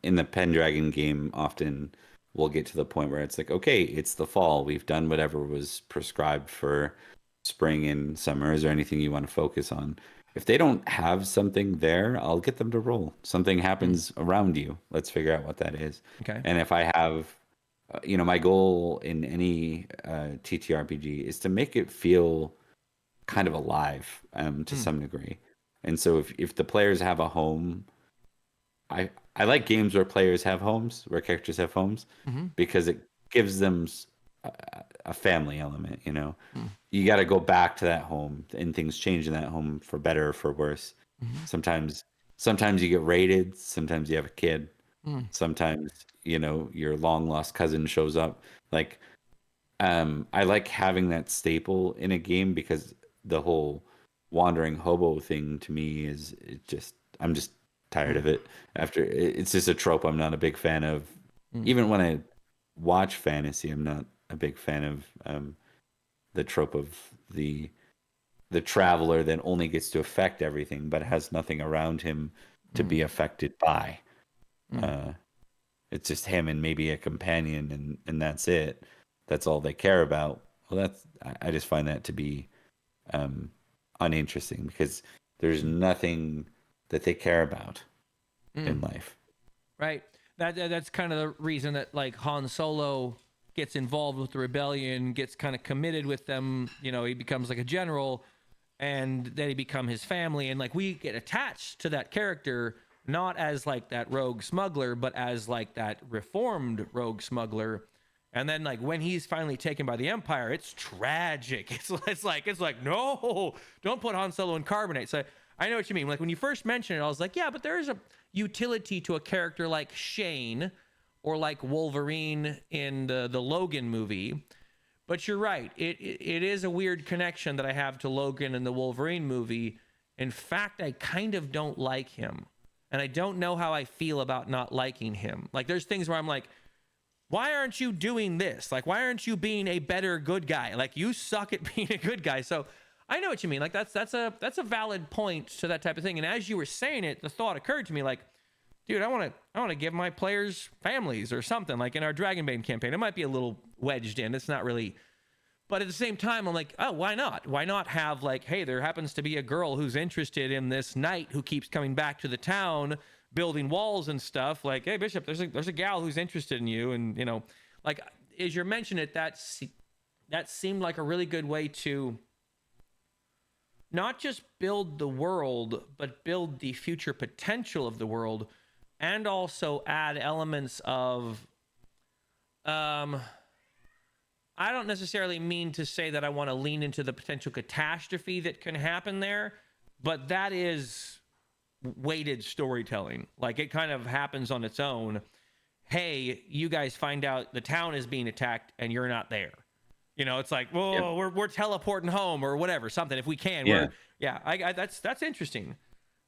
in the Pendragon game, often we'll get to the point where it's like, okay, it's the fall. We've done whatever was prescribed for spring and summer. Is there anything you want to focus on? If they don't have something there, I'll get them to roll. Something mm, happens around you. Let's figure out what that is. okay. And if I have my goal in any TTRPG is to make it feel kind of alive to Mm, some degree. And so if the players have a home, I like games where players have homes, where characters have homes, mm-hmm, because it gives them a, a family element. mm, You got to go back to that home, and things change in that home for better or for worse. mm-hmm, Sometimes, sometimes you get raided. Sometimes you have a kid. mm, Sometimes your long lost cousin shows up. Like I like having that staple in a game because the whole wandering hobo thing to me is I'm just tired mm, of it. It's just a trope I'm not a big fan of. mm, Even when I watch fantasy, I'm not a big fan of the trope of the traveler that only gets to affect everything but has nothing around him to mm, be affected by. mm, Uh, it's just him and maybe a companion, and that's it. That's all they care about. Well, I just find that to be um, uninteresting because there's nothing that they care about mm. in life. Right. That's kind of the reason that like Han Solo gets involved with the rebellion, gets kind of committed with them. You know, he becomes like a general, and then he become his family, and like we get attached to that character not as like that rogue smuggler, but as like that reformed rogue smuggler. And then like when he's finally taken by the Empire, it's tragic. It's like no, don't put Han Solo in carbonate. So I know what you mean. Like when you first mentioned it, I was like, yeah, but there is a utility to a character like Shane or like Wolverine in the Logan movie. But you're right. It is a weird connection that I have to Logan in the Wolverine movie. In fact, I kind of don't like him. And I don't know how I feel about not liking him. Like there's things where I'm like, why aren't you doing this? Like, why aren't you being a better good guy? Like, you suck at being a good guy. So I know what you mean. Like, that's a valid point to that type of thing. And as you were saying it, the thought occurred to me, like, dude, I want to give my players families or something. Like in our Dragonbane campaign, it might be a little wedged in. It's not really. But at the same time, I'm like, oh, why not? Why not have like, hey, there happens to be a girl who's interested in this knight who keeps coming back to the town, building walls and stuff. Like, hey, Bishop, there's a gal who's interested in you, and like as you're mentioning it, that seemed like a really good way to not just build the world, but build the future potential of the world, and also add elements of um I don't necessarily mean to say that I want to lean into the potential catastrophe that can happen there, but that is weighted storytelling. Like it kind of happens on its own. Hey, you guys find out the town is being attacked and you're not there. It's like, Yep. whoa, we're teleporting home or whatever, something. If we can, Yeah. yeah, that's interesting.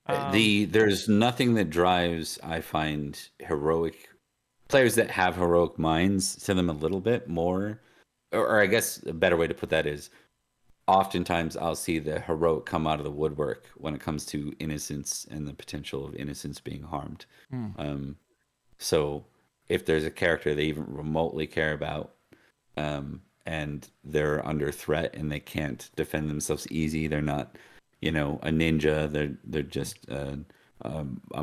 There's nothing that drives, I find, heroic players that have heroic minds to them a little bit more. Or I guess a better way to put that is oftentimes I'll see the heroic come out of the woodwork when it comes to innocence and the potential of innocence being harmed. Mm, Um, so if there's a character they even remotely care about, and they're under threat and they can't defend themselves easy, they're not, a ninja. They're just a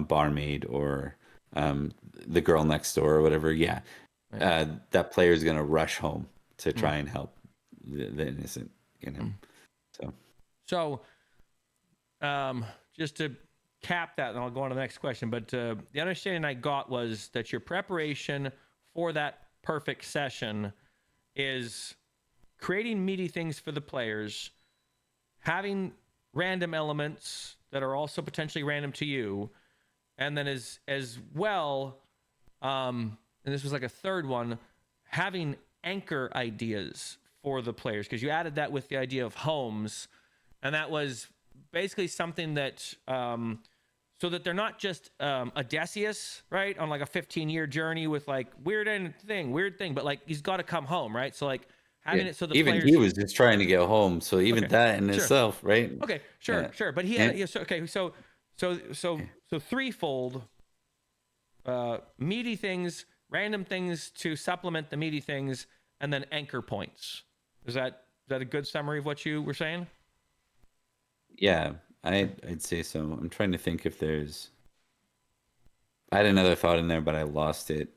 barmaid or the girl next door or whatever. Yeah, right. that player is gonna rush home to Mm, try and help the innocent. mm. So So, just to cap that, and I'll go on to the next question. But the understanding I got was that your preparation for that perfect session is creating meaty things for the players, having random elements that are also potentially random to you, and then as well, and this was like a third one, having anchor ideas for the players, because you added that with the idea of homes, and that was basically something that so that they're not just Odysseus, right, on like a 15-year journey with like weird thing, but like he's got to come home, right? So like Yeah. having it so the Even he players. was just trying to get home, so even Okay, that in sure. itself, right? Okay, sure, Yeah. sure. But he had And yeah, so threefold meaty things, random things to supplement the meaty things, and then anchor points. Is that a good summary of what you were saying? yeah, Okay. I'd say so. I'm trying to think if there's. I had another thought in there, but I lost it.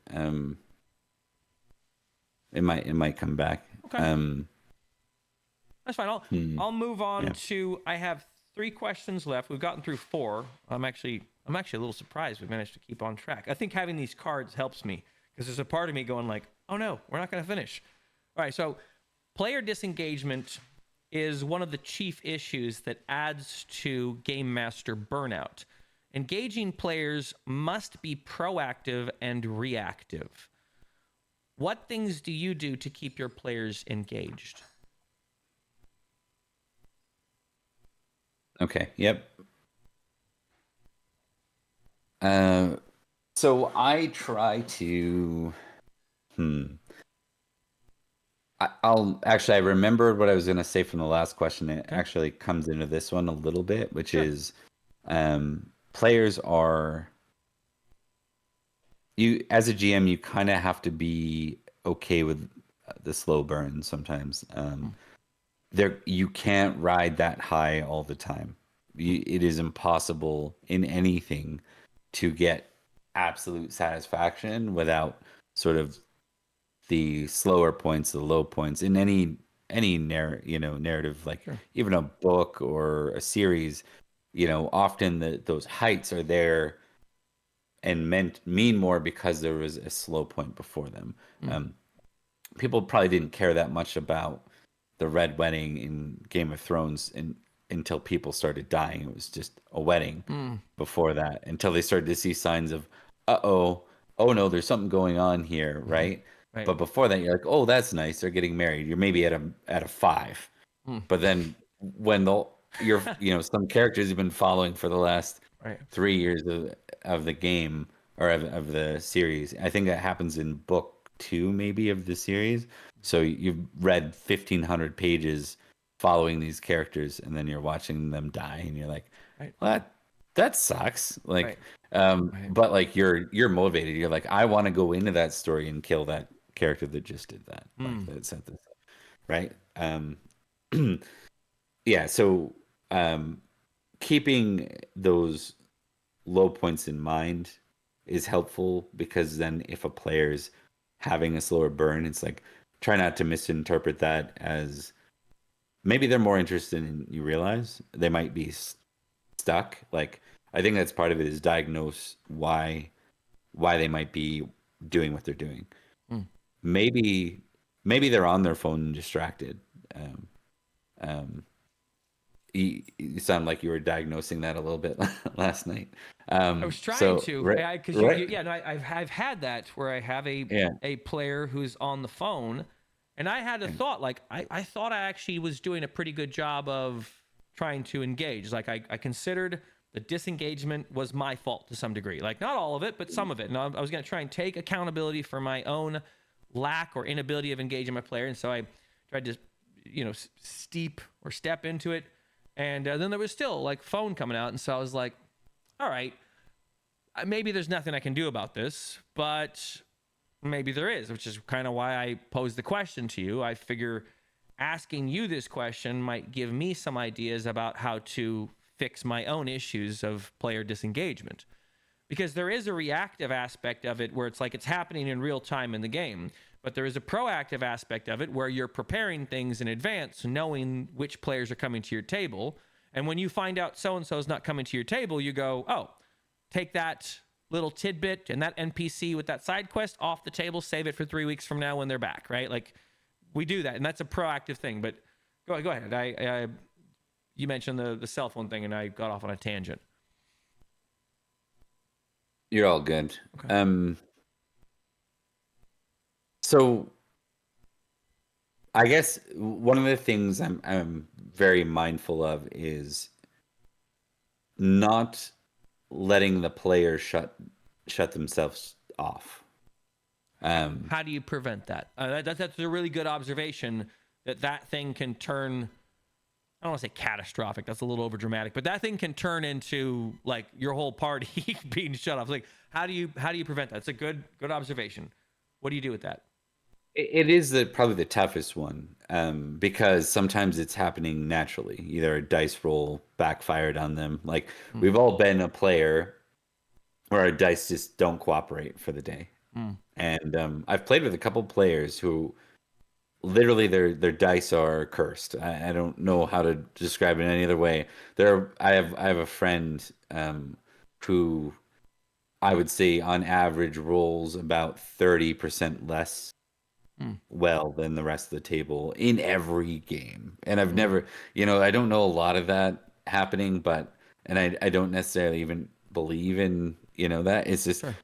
It might come back. Okay. That's fine. I'll Hmm, I'll move on yeah. to. I have 3 questions left. We've gotten through 4. I'm actually a little surprised we've managed to keep on track. I think having these cards helps me because there's a part of me going like, oh no, we're not going to finish. All right. So player disengagement is one of the chief issues that adds to game master burnout. Engaging players must be proactive and reactive. What things do you do to keep your players engaged? Okay. Yep. Uh, so I try to. Hmm. I'll actually. I remembered what I was going to say from the last question. It Okay. actually comes into this one a little bit, which Sure. is, players are you as a GM. You kind of have to be okay with the slow burn sometimes. Mm, There, you can't ride that high all the time. mm, It is impossible in anything to get absolute satisfaction without sort of the slower points, the low points in any narrative, like sure. even a book or a series. Often those heights are there and mean more because there was a slow point before them. Mm, Um, People probably didn't care that much about the red wedding in Game of Thrones until people started dying. It was just a wedding mm, before that until they started to see signs of, uh-oh, oh no, there's something going on here, mm-hmm. right? Right. But before that, you're like, oh, that's nice. They're getting married. You're maybe at a 5. Mm. But then when some characters you've been following for the last Right. 3 years of the game or of the series. I think that happens in book 2 maybe of the series. So you've read 1,500 pages following these characters, and then you're watching them die, and you're like, Right. "Well, that sucks." Right. Like, Right. but like you're motivated. You're like, "I want to go into that story and kill that character that just did that." Like Mm, that set this up, right? Yeah. So keeping those low points in mind is helpful because then if a player's having a slower burn, it's like try not to misinterpret that as maybe they're more interested in you realize they might be stuck. Like I think that's part of it is diagnose why they might be doing what they're doing. mm. Maybe maybe they're on their phone and distracted. Um, um, you sound like you were diagnosing that a little bit last night. I was trying So to, right, because right, yeah, no, I've had that where I have yeah, a player who's on the phone, and I had a yeah, thought like I thought I actually was doing a pretty good job of trying to engage. Like I considered the disengagement was my fault to some degree, like not all of it, but some of it. And I was going to try and take accountability for my own lack or inability of engaging my player, and so I tried to, steep or step into it, and then there was still like phone coming out, and so I was like, all right, maybe there's nothing I can do about this, but maybe there is, which is kind of why I posed the question to you. I figure asking you this question might give me some ideas about how to fix my own issues of player disengagement. because there is a reactive aspect of it where it's like it's happening in real time in the game, but there is a proactive aspect of it where you're preparing things in advance, knowing which players are coming to your table. And when you find out so and so is not coming to your table, you go, oh, take that little tidbit and that NPC with that side quest off the table, save it for 3 weeks from now when they're back, right? Like, we do that, and that's a proactive thing. But go ahead. You mentioned the cell phone thing, and I got off on a tangent. You're all good. Okay. So I guess one of the things I'm very mindful of is not letting the player shut themselves off. How do you prevent that? That's a really good observation. That thing can turn. I don't want to say catastrophic. That's a little over dramatic, but that thing can turn into like your whole party being shut off. Like, how do you prevent that? It's a good observation. What do you do with that? It is probably the toughest one, because sometimes it's happening naturally. Either a dice roll backfired on them. Like, we've all been a player where our dice just don't cooperate for the day. And I've played with a couple players who literally their dice are cursed. I don't know how to describe it any other way. I have a friend who I would say on average rolls about 30% less well than the rest of the table in every game. And I've never, I don't know a lot of that happening, but and I don't necessarily even believe in, that. It's just Sure.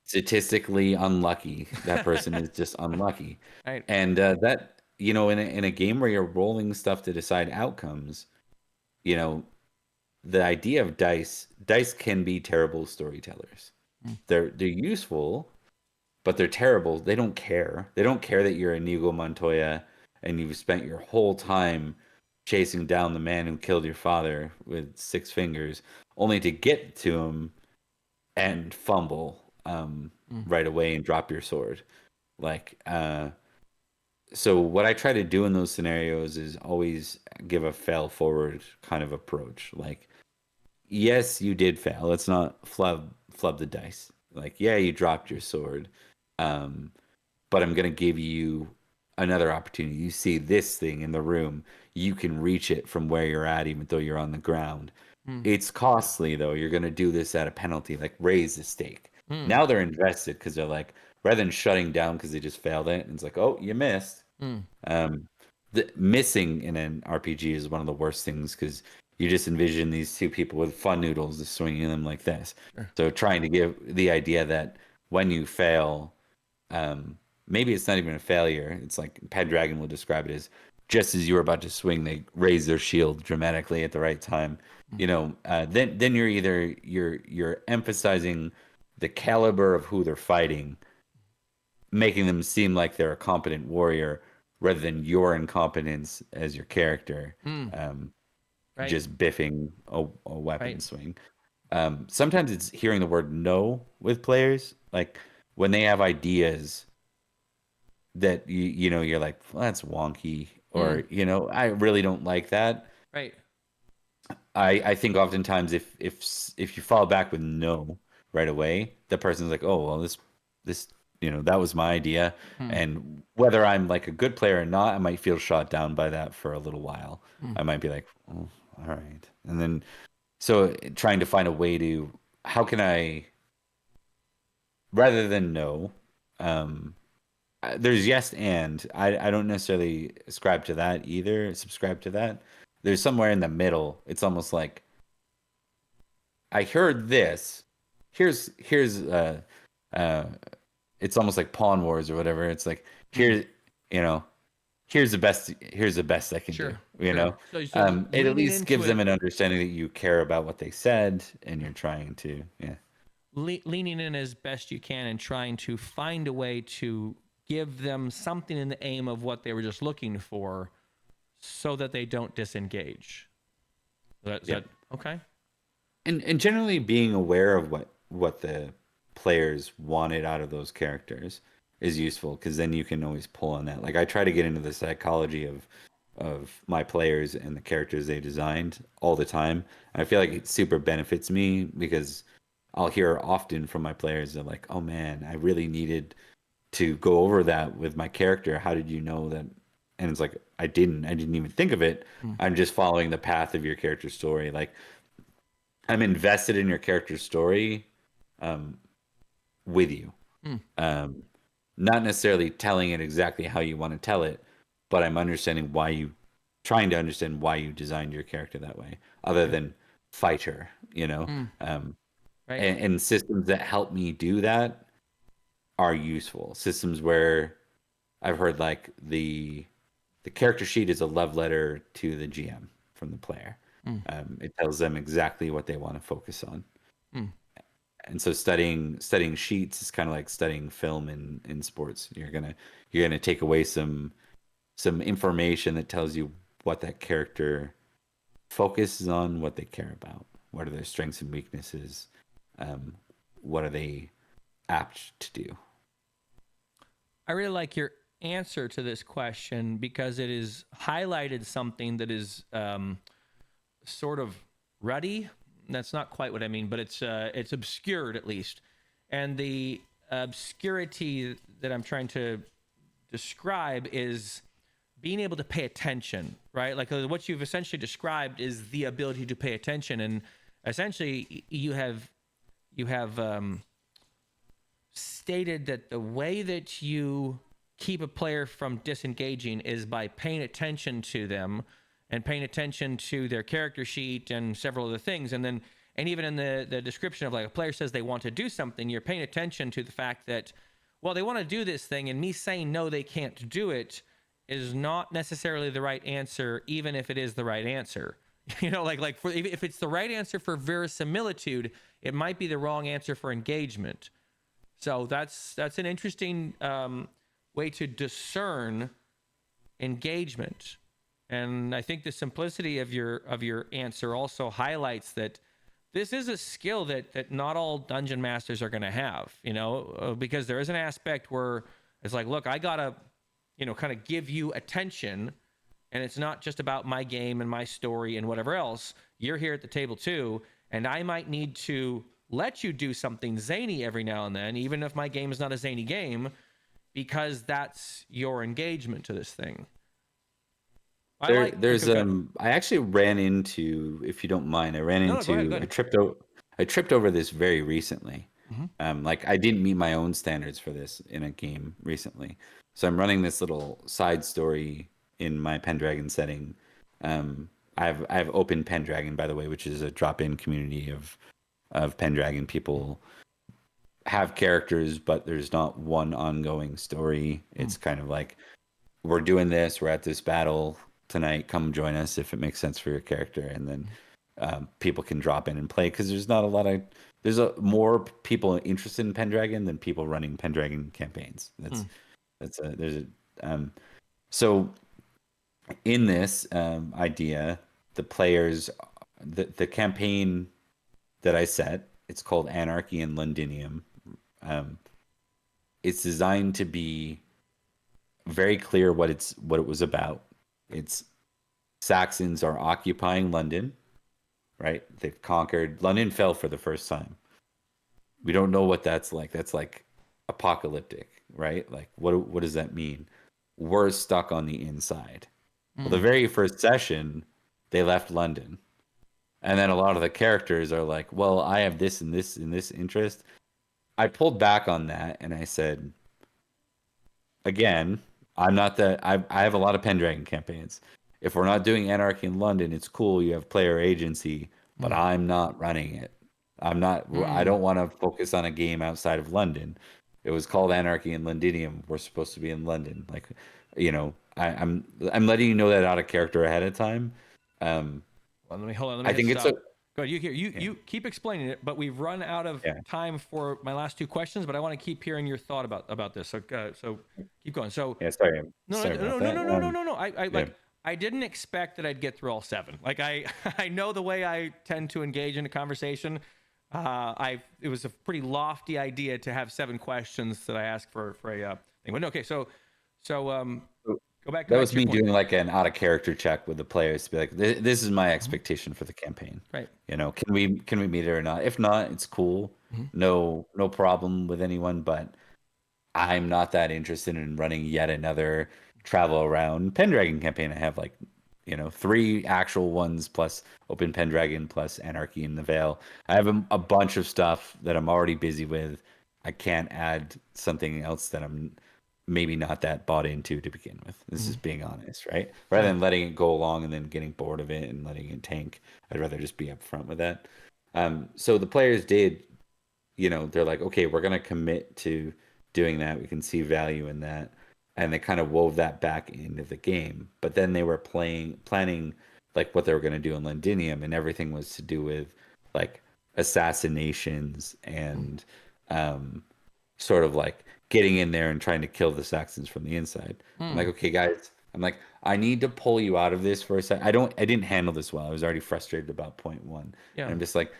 statistically unlucky. That person is just unlucky. Right. And that, in a game where you're rolling stuff to decide outcomes, you know, the idea of dice can be terrible storytellers. They're useful, but they're terrible. They don't care. They don't care that you're Inigo Montoya and you've spent your whole time chasing down the man who killed your father with 6 fingers, only to get to him and fumble right away and drop your sword. Like, so what I try to do in those scenarios is always give a fail forward kind of approach. Like, yes, you did fail. Let's not flub the dice. Like, yeah, you dropped your sword. Um, but I'm going to give you another opportunity. You see this thing in the room, you can reach it from where you're at, even though you're on the ground. It's costly, though. You're going to do this at a penalty, like raise the stake. Now they're invested because they're like, rather than shutting down because they just failed it, and it's like, oh, you missed. Um, the missing in an RPG is one of the worst things because you just envision these two people with fun noodles just swinging them like this. Sure. So trying to give the idea that when you fail, maybe it's not even a failure. It's like Pendragon will describe it as just as you were about to swing, they raise their shield dramatically at the right time. Then you're emphasizing the caliber of who they're fighting, making them seem like they're a competent warrior rather than your incompetence as your character, Right. just biffing a weapon Right. swing. Sometimes it's hearing the word no with players, like when they have ideas that you're like, well, that's wonky, or I really don't like that. Right. I think oftentimes if you fall back with no right away, the person's like, oh well, this that was my idea, and whether I'm like a good player or not, I might feel shot down by that for a little while. I might be like, oh, all right, and then so trying to find a way to how can I rather than no, there's yes and I don't necessarily subscribe to that. There's somewhere in the middle. It's almost like I heard this. Here's uh it's almost like Pawn Wars or whatever. It's like you know here's the best I can Sure. do. So It at leaning least into gives them it, an understanding that you care about what they said and you're trying to leaning in as best you can and trying to find a way to give them something in the aim of what they were just looking for so that they don't disengage. Is yeah. that okay? And generally being aware of what the players wanted out of those characters is useful because then you can always pull on that. Like I try to get into the psychology of my players and the characters they designed all the time. I feel like it super benefits me because I'll hear often from my players. They're like, "Oh man, I really needed to go over that with my character. How did you know that?" And it's like, I didn't even think of it. Mm, I'm just following the path of your character's story. Like, I'm invested in your character's story, um, with you. mm, Um, Not necessarily telling it exactly how you want to tell it, but I'm understanding why you, trying to understand why you designed your character that way, other okay. than fighter, Mm, Um, right. and systems that help me do that are useful. Systems where I've heard like the character sheet is a love letter to the GM from the player. Mm, It tells them exactly what they want to focus on. mm. And so studying sheets is kind of like studying film in sports. You're gonna take away some information that tells you what that character focuses on, what they care about, what are their strengths and weaknesses, um, what are they apt to do. I really like your answer to this question because it is highlighted something that is sort of ruddy. That's not quite what I mean, but it's obscured at least. And the obscurity that I'm trying to describe is being able to pay attention, right? Like what you've essentially described is the ability to pay attention, and essentially you have stated that the way that you keep a player from disengaging is by paying attention to them and paying attention to their character sheet and several other things. And even in the description of like a player says they want to do something, you're paying attention to the fact that, well, they want to do this thing, and me saying no, they can't do it is not necessarily the right answer, even if it is the right answer. Like for, if it's the right answer for verisimilitude, it might be the wrong answer for engagement. So that's an interesting way to discern engagement, and I think the simplicity of your answer also highlights that this is a skill that not all dungeon masters are going to have. Because there is an aspect where it's like, look, I gotta, kind of give you attention, and it's not just about my game and my story and whatever else. You're here at the table too, and I might need to let you do something zany every now and then, even if my game is not a zany game, because that's your engagement to this thing. I like. There's Go ahead. I actually ran into, if you don't mind, I ran No, go ahead. Go into ahead. I tripped over this very recently. Mm-hmm. Like I didn't meet my own standards for this in a game recently. So I'm running this little side story in my Pendragon setting. I have open Pendragon, by the way, which is a drop-in community of Pendragon. People have characters, but there's not one ongoing story. Mm-hmm. It's kind of like, we're doing this, we're at this battle tonight, come join us if it makes sense for your character. And then people can drop in and play, because there's not a lot of, more people interested in Pendragon than people running Pendragon campaigns. There's a so in this idea, the players, the campaign that I set, it's called Anarchy in Londinium. um, it's designed to be very clear what it was about. It's Saxons are occupying London, right? They've conquered London, fell for the first time. We don't know what that's like. That's like apocalyptic, right? Like what does that mean? We're stuck on the inside. Well, the Mm-hmm. very first session, they left London. And then a lot of the characters are like, well, I have this and this and this interest. I pulled back on that and I said, again, I'm not the I have a lot of Pendragon campaigns. If we're not doing Anarchy in London, it's cool. You have player agency, but I'm not running it. I'm not. I Mm-hmm. don't want to focus on a game outside of London. It was called Anarchy in Londinium. We're supposed to be in London. Like, I'm letting you know that out of character ahead of time. Um, Well, let me hold on. Let me I hit think it's a stop. Go ahead. You yeah, you keep explaining it, but we've run out of yeah, time for my last two questions. But I want to keep hearing your thought about this. So keep going. So yeah. Sorry, no, sorry about no, no, that. no, no, no, no, no. I Yeah, like. I didn't expect that I'd get through all seven. Like I, I know the way I tend to engage in a conversation. It was a pretty lofty idea to have seven questions that I asked for a thing. But no, okay, so go that back was to your me point. doing like an out of character check with the players to be like, this is my Mhm. expectation for the campaign. Right. Can we meet it or not? If not, it's cool. No problem with anyone, but I'm not that interested in running yet another travel around Pendragon campaign. I have like, 3 actual ones plus Open Pendragon plus Anarchy in the Vale. I have a bunch of stuff that I'm already busy with. I can't add something else that I'm maybe not that bought into to begin with. This is being honest, right? Rather Yeah. than letting it go along and then getting bored of it and letting it tank, I'd rather just be upfront with that. So the players did, they're like, okay, we're gonna commit to doing that. We can see value in that, and they kind of wove that back into the game. But then they were planning like what they were gonna do in Londinium, and everything was to do with like assassinations and um, sort of like getting in there and trying to kill the Saxons from the inside. I'm like, Mm. okay, guys. I'm like, I need to pull you out of this for a second. I didn't handle this well. I was already frustrated about point one. And Yeah. I'm just like,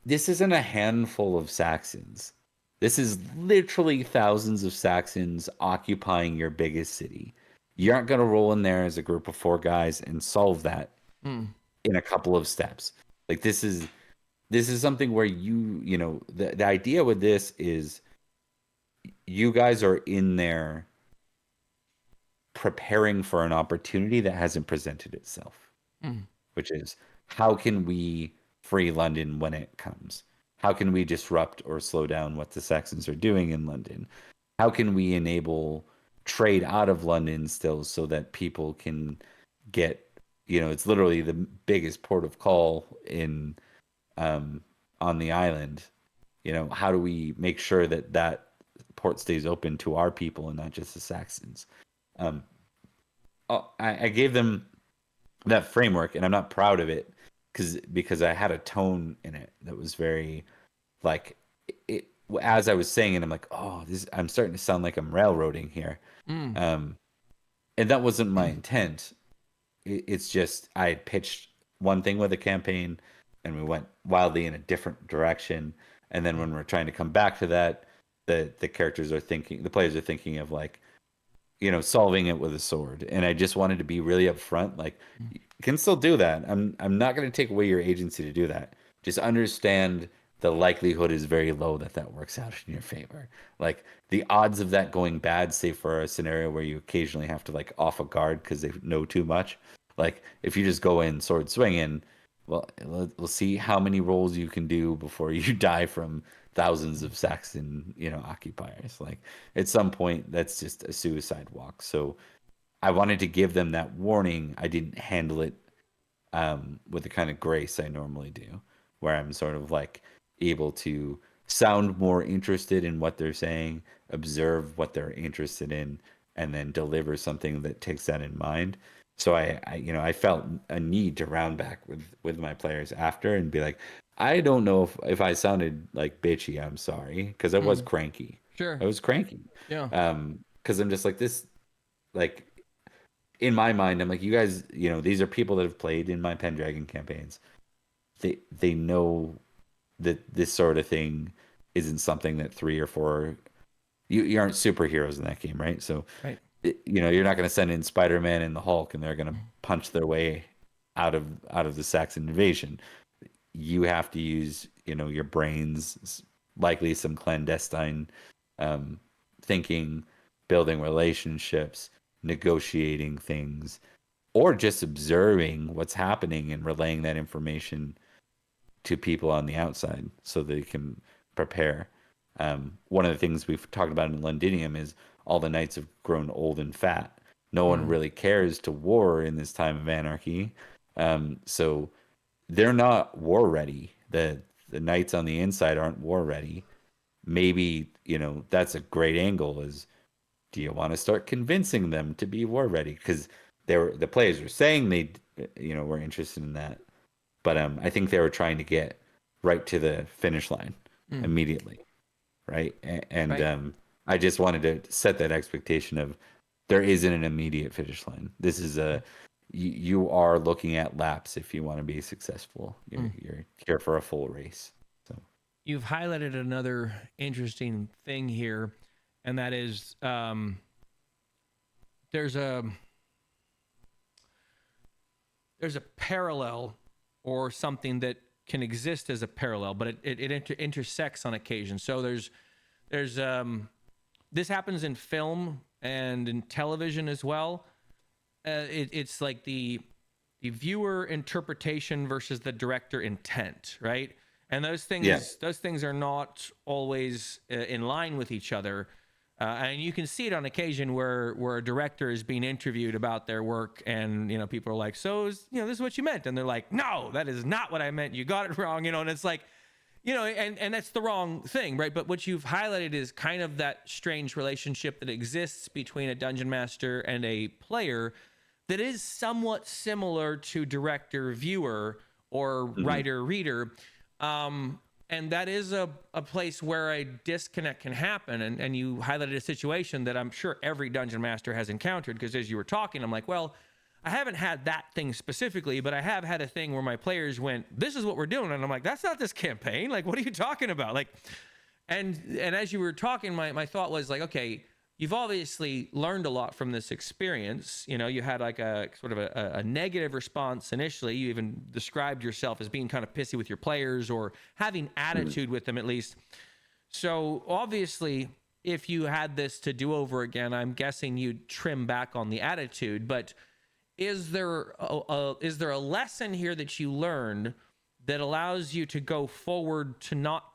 this isn't a handful of Saxons. This is literally thousands of Saxons occupying your biggest city. You aren't going to roll in there as a group of 4 guys and solve that Mm. in a couple of steps. Like this is something where the idea with this is you guys are in there preparing for an opportunity that hasn't presented itself, Mm. which is how can we free London when it comes? How can we disrupt or slow down what the Saxons are doing in London? How can we enable trade out of London still so that people can get, it's literally the biggest port of call in um, on the island. How do we make sure that that port stays open to our people and not just the Saxons? Um, I gave them that framework, and I'm not proud of it because I had a tone in it that was very like it. As I was saying it, I'm like, oh, this. I'm starting to sound like I'm railroading here, Mm. um, and that wasn't my intent. It's just I had pitched one thing with a campaign, and we went wildly in a different direction. And then when we're trying to come back to that, the players are thinking of like solving it with a sword. And I just wanted to be really upfront, like you can still do that. I'm not going to take away your agency to do that. Just understand the likelihood is very low that that works out in your favor. Like the odds of that going bad, say for a scenario where you occasionally have to like off a guard because they know too much. Like if you just go in sword swinging, well, we'll see how many rolls you can do before you die from thousands of Saxon, occupiers. Like at some point, that's just a suicide walk. So I wanted to give them that warning. I didn't handle it with the kind of grace I normally do, where I'm sort of like able to sound more interested in what they're saying, observe what they're interested in, and then deliver something that takes that in mind. So I felt a need to round back with my players after and be like, I don't know if I sounded like bitchy. I'm sorry because I was Mm. cranky. Sure. I was cranky. Yeah. Because I'm just like this, like in my mind, I'm like, you guys, these are people that have played in my Pendragon campaigns. They know that this sort of thing isn't something that 3 or 4 you aren't superheroes in that game, right? So Right. you're not going to send in Spider-Man and the Hulk and they're going to punch their way out of the Saxon invasion. You have to use your brains, likely some clandestine um, thinking, building relationships, negotiating things, or just observing what's happening and relaying that information to people on the outside so they can prepare. One of the things we've talked about in Londinium is all the knights have grown old and fat. No one Mm. really cares to war in this time of anarchy. So they're not war ready. The knights on the inside aren't war ready. Maybe, that's a great angle is do you want to start convincing them to be war ready? Because the players were saying they were interested in that. But I think they were trying to get right to the finish line Mm. immediately, right? And Right. I just wanted to set that expectation of there isn't an immediate finish line. This is you are looking at laps if you want to be successful. You're Mm. you're here for a full race. So You've highlighted another interesting thing here, and that is there's a there's a parallel or something that can exist as a parallel, but it intersects on occasion. So there's this happens in film and in television as well. It's like the viewer interpretation versus the director intent, right? And those things are not always in line with each other. And you can see it on occasion where a director is being interviewed about their work, and people are like, "So this is what you meant," and they're like, "No, that is not what I meant. You got it wrong," and it's like, and that's the wrong thing, right? But what you've highlighted is kind of that strange relationship that exists between a dungeon master and a player that is somewhat similar to director viewer or writer reader. And that is a place where a disconnect can happen. And you highlighted a situation that I'm sure every dungeon master has encountered, because as you were talking, I'm like, well, I haven't had that thing specifically, but I have had a thing where my players went, "This is what we're doing." And I'm like, "That's not this campaign. Like, what are you talking about?" Like, and as you were talking, my thought was like, okay, you've obviously learned a lot from this experience. You had like a sort of a negative response initially. You even described yourself as being kind of pissy with your players, or having attitude with them at least. So obviously, if you had this to do over again, I'm guessing you'd trim back on the attitude. But is there a lesson here that you learned that allows you to go forward to not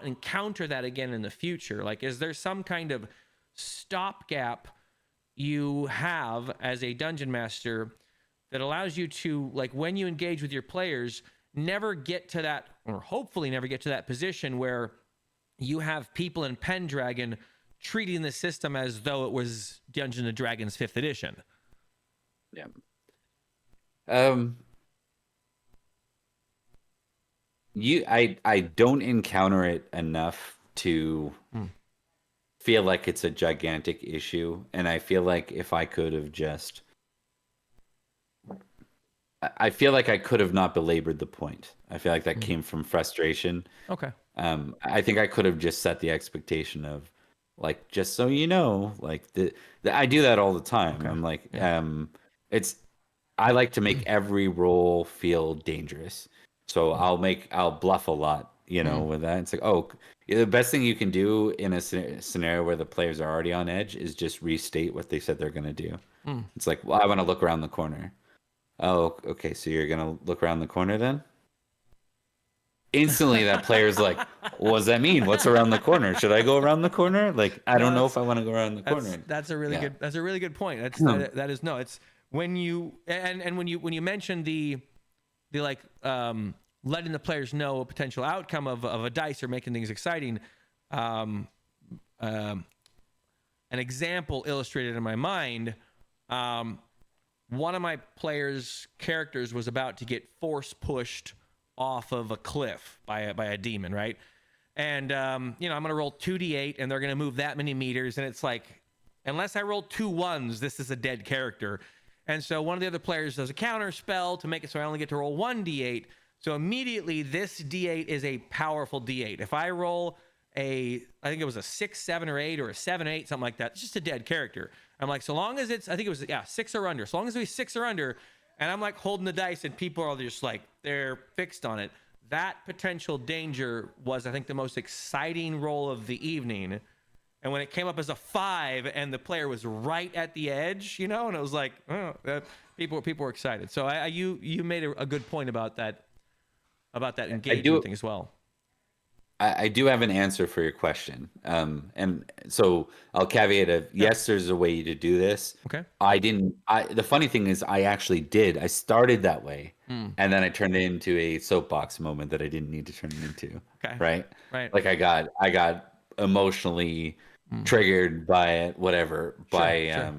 encounter that again in the future? Like, is there some kind of stopgap you have as a dungeon master that allows you to, like, when you engage with your players, never get to that, or hopefully never get to that position where you have people in Pendragon treating the system as though it was Dungeons and Dragons 5th edition? Yeah. I don't encounter it enough to feel like it's a gigantic issue, and I feel like if I could have just, I feel like I could have not belabored the point. I feel like that came from frustration. Okay. I think I could have just set the expectation of, like, just so you know, like I do that all the time. Okay. I'm like, I like to make every role feel dangerous. So I'll bluff a lot, with that. It's like, oh, the best thing you can do in a scenario where the players are already on edge is just restate what they said they're going to do. It's like, well, I want to look around the corner. Oh, okay. So you're going to look around the corner then? Instantly that player's like, what does that mean? What's around the corner? Should I go around the corner? Like, I don't know if I want to go around the corner. That's a really good point. It's when you when you mentioned the like letting the players know a potential outcome of a dice or making things exciting. An example illustrated in my mind. One of my players' characters was about to get force pushed off of a cliff by a demon, right? And I'm gonna roll 2d8, and they're gonna move that many meters, and it's like, unless I roll 2 1s, this is a dead character. And so one of the other players does a counter spell to make it so I only get to roll 1d8. So immediately this d8 is a powerful d8. If I roll I think it was a 6, 7, or 8, or a 7, 8, something like that, it's just a dead character. I'm like, so long as it's, I think it was 6 or under. So long as we 6 or under, and I'm like holding the dice, and people are just like, they're fixed on it. That potential danger was, I think, the most exciting roll of the evening. And when it came up as a 5, and the player was right at the edge, and it was like, oh, people were excited. So you made a good point about that engagement thing as well. I do have an answer for your question. And so I'll caveat of, yes, there's a way to do this. Okay. The funny thing is I actually did. I started that way, and then I turned it into a soapbox moment that I didn't need to turn it into. Okay. Right. Like I got emotionally triggered by it, whatever, by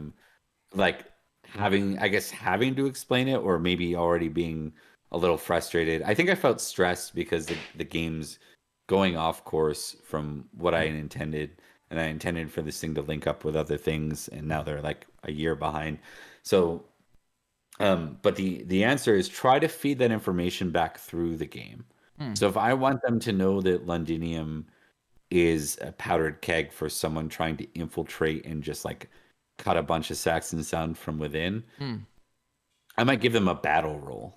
like having to explain it, or maybe already being a little frustrated. I think I felt stressed because the game's going off course from what I intended, and I intended for this thing to link up with other things, and now they're like a year behind. So but the answer is, try to feed that information back through the game. So if I want them to know that Londinium is a powdered keg for someone trying to infiltrate and just like cut a bunch of Saxon sound from within, I might give them a battle roll.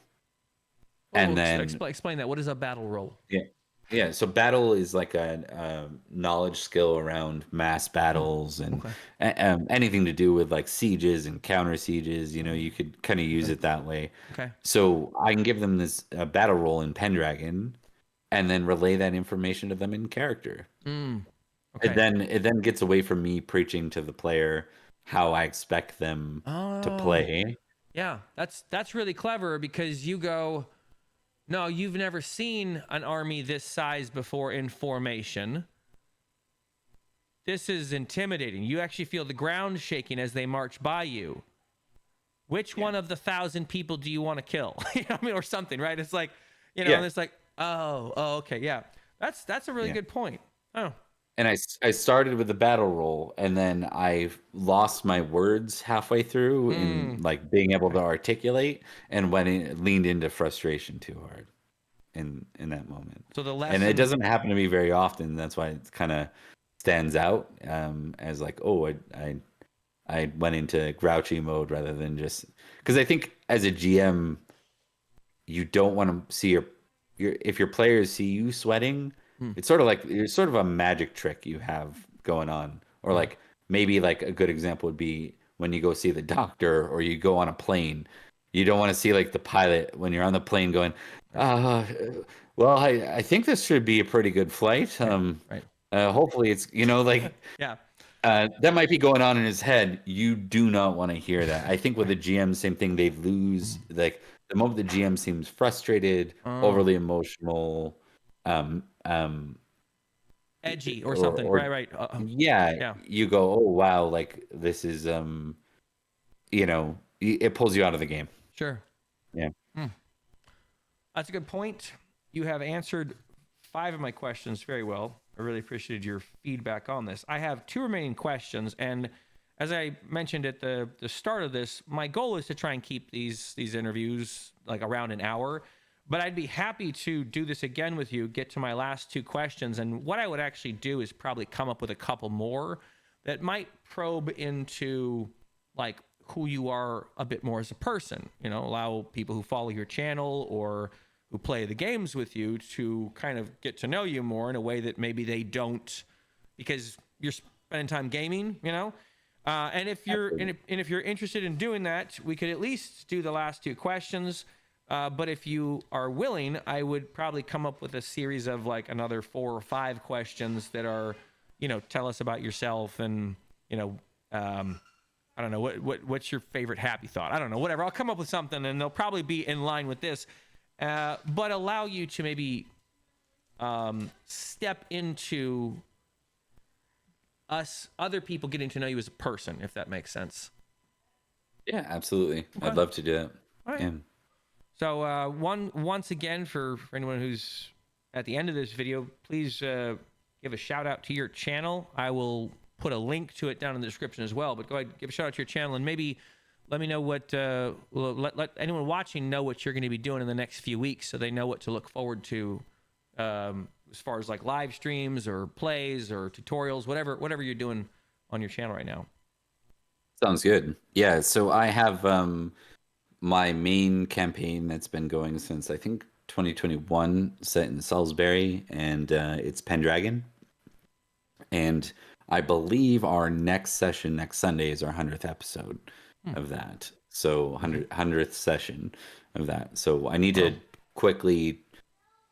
And then explain that. What is a battle roll? yeah, yeah. So battle is like a knowledge skill around mass battles and Okay. anything to do with like sieges and counter sieges. You know, you could kind of use Okay. it that way. Okay. So I can give them this battle roll in Pendragon, and then relay that information to them in character. Okay. It then gets away from me preaching to the player how I expect them to Oh, play. yeah. That's really clever because you go, no, you've never seen an army this size before in formation. This is intimidating. You actually feel the ground shaking as they march by you. Which Yeah. one of the 1,000 people do you want to kill? You know what I mean, or something, right? It's like, Yeah. and it's like, okay, yeah. That's a really Yeah. good point. Oh, And I started with the battle roll, and then I lost my words halfway through in like being able to okay. articulate, and leaned into frustration too hard in that moment. So the And it lesson, doesn't happen to me very often. That's why it kind of stands out as like, oh, I went into grouchy mode rather than just because I think as a GM, you don't want to see your if your players see you sweating, it's sort of like it's sort of a magic trick you have going on. Or like maybe like a good example would be when you go see the doctor or you go on a plane. You don't want to see like the pilot when you're on the plane going, right, well, I think this should be a pretty good flight. right, right. Hopefully it's like Yeah, that might be going on in his head. You do not want to hear that. I think with the right. GM, same thing. They lose like the moment the GM seems frustrated, Oh, overly emotional, um, um, edgy or something. or Right, right. yeah, Yeah, you go, oh wow, like this is it pulls you out of the game. sure. Yeah, That's a good point. You have answered 5 of my questions very well. I really appreciated your feedback on this. I have 2 remaining questions, and as I mentioned at the start of this, my goal is to try and keep these interviews like around an hour. But I'd be happy to do this again with you, get to my last 2 questions, and what I would actually do is probably come up with a couple more that might probe into like who you are a bit more as a person, allow people who follow your channel or who play the games with you to kind of get to know you more in a way that maybe they don't because you're spending time gaming, and if you're absolutely. and if you're interested in doing that, we could at least do the last 2 questions. But if you are willing, I would probably come up with a series of like another 4 or 5 questions that are, tell us about yourself and, I don't know what's your favorite happy thought. I don't know, whatever. I'll come up with something, and they'll probably be in line with this, but allow you to maybe step into other people getting to know you as a person, if that makes sense. Yeah, absolutely. I'd Okay. love to do that. All right. Yeah. So once again, for anyone who's at the end of this video, please give a shout out to your channel. I will put a link to it down in the description as well. But go ahead, give a shout out to your channel, and maybe let me know what let anyone watching know what you're going to be doing in the next few weeks, so they know what to look forward to as far as like live streams or plays or tutorials, whatever you're doing on your channel right now. Sounds good. Yeah, so I have my main campaign that's been going since I think 2021, set in Salisbury, and it's Pendragon. And I believe our next session next Sunday is our 100th episode Hmm. of that. So Okay. 100th session of that. So I need to Wow. quickly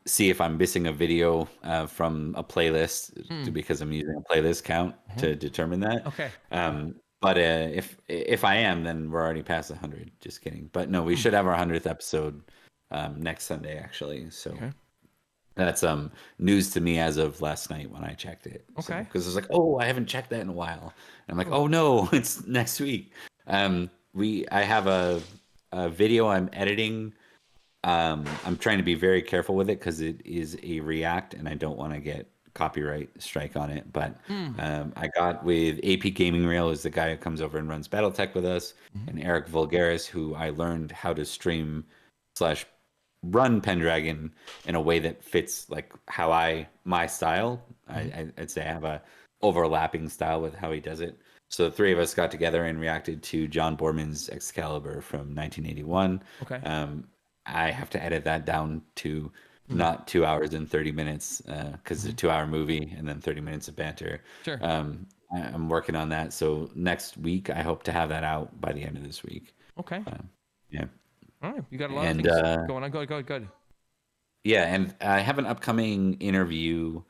see if I'm missing a video from a playlist Hmm. because I'm using a playlist count Mhm. to determine that. Okay. But if I am, then we're already past 100. Just kidding. But no, we Hmm. should have our 100th episode next Sunday actually. So Okay. that's news to me as of last night when I checked it. So Okay. because it's like, oh, I haven't checked that in a while. And I'm like, Oh. oh no, it's next week. I have a video I'm editing. I'm trying to be very careful with it because it is a React and I don't want to get copyright strike on it. But Hmm. I got with AP Gaming Rail is the guy who comes over and runs BattleTech with us, Mhm. and Eric Vulgaris, who I learned how to stream slash run Pendragon in a way that fits like how my style. Mhm. I'd say I have a overlapping style with how he does it. So the 3 of us got together and reacted to John Borman's Excalibur from 1981. Okay. I have to edit that down to Mm, not 2 hours and 30 minutes because it's mhm. a 2 hour movie and then 30 minutes of banter. Sure. I'm working on that. So next week, I hope to have that out by the end of this week. Okay. Um, yeah. All right. You got a lot of And things going on. Good, good, good. yeah, and I have an upcoming interview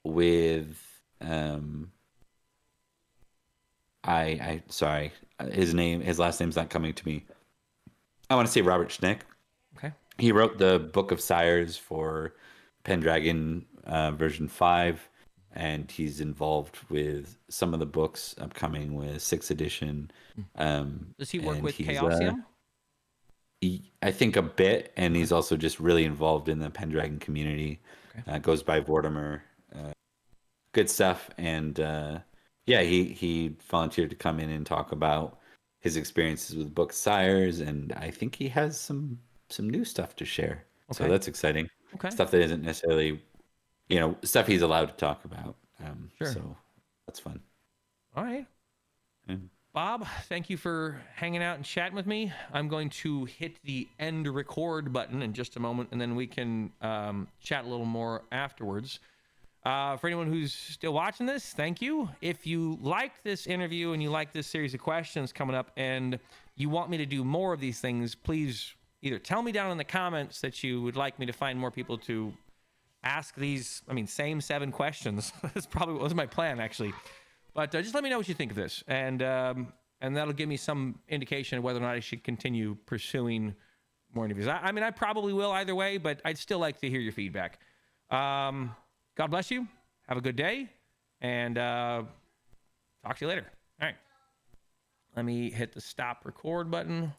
with sorry, his last name's not coming to me. I want to say Robert Schneck. Okay. He wrote the Book of Sires for Pendragon version 5, and he's involved with some of the books upcoming with 6th edition. Mm. Um, Does he work and with he's Chaosium? I think a bit, and Okay. he's also just really involved in the Pendragon community. Okay. Goes by Vortimer. Good stuff. And yeah, he volunteered to come in and talk about his experiences with Book Sires, and I think he has some new stuff to share. So Okay. that's exciting. Okay. Stuff that isn't necessarily, stuff he's allowed to talk about. Sure. So that's fun. All right. Yeah. Bob, thank you for hanging out and chatting with me. I'm going to hit the end record button in just a moment, and then we can chat a little more afterwards. For anyone who's still watching this, thank you. If you like this interview and you like this series of questions coming up and you want me to do more of these things, please either tell me down in the comments that you would like me to find more people to ask these, same 7 questions. That's probably what was my plan, actually. But just let me know what you think of this, and that'll give me some indication of whether or not I should continue pursuing more interviews. I probably will either way, but I'd still like to hear your feedback. God bless you. Have a good day, and talk to you later. All right. Let me hit the stop record button.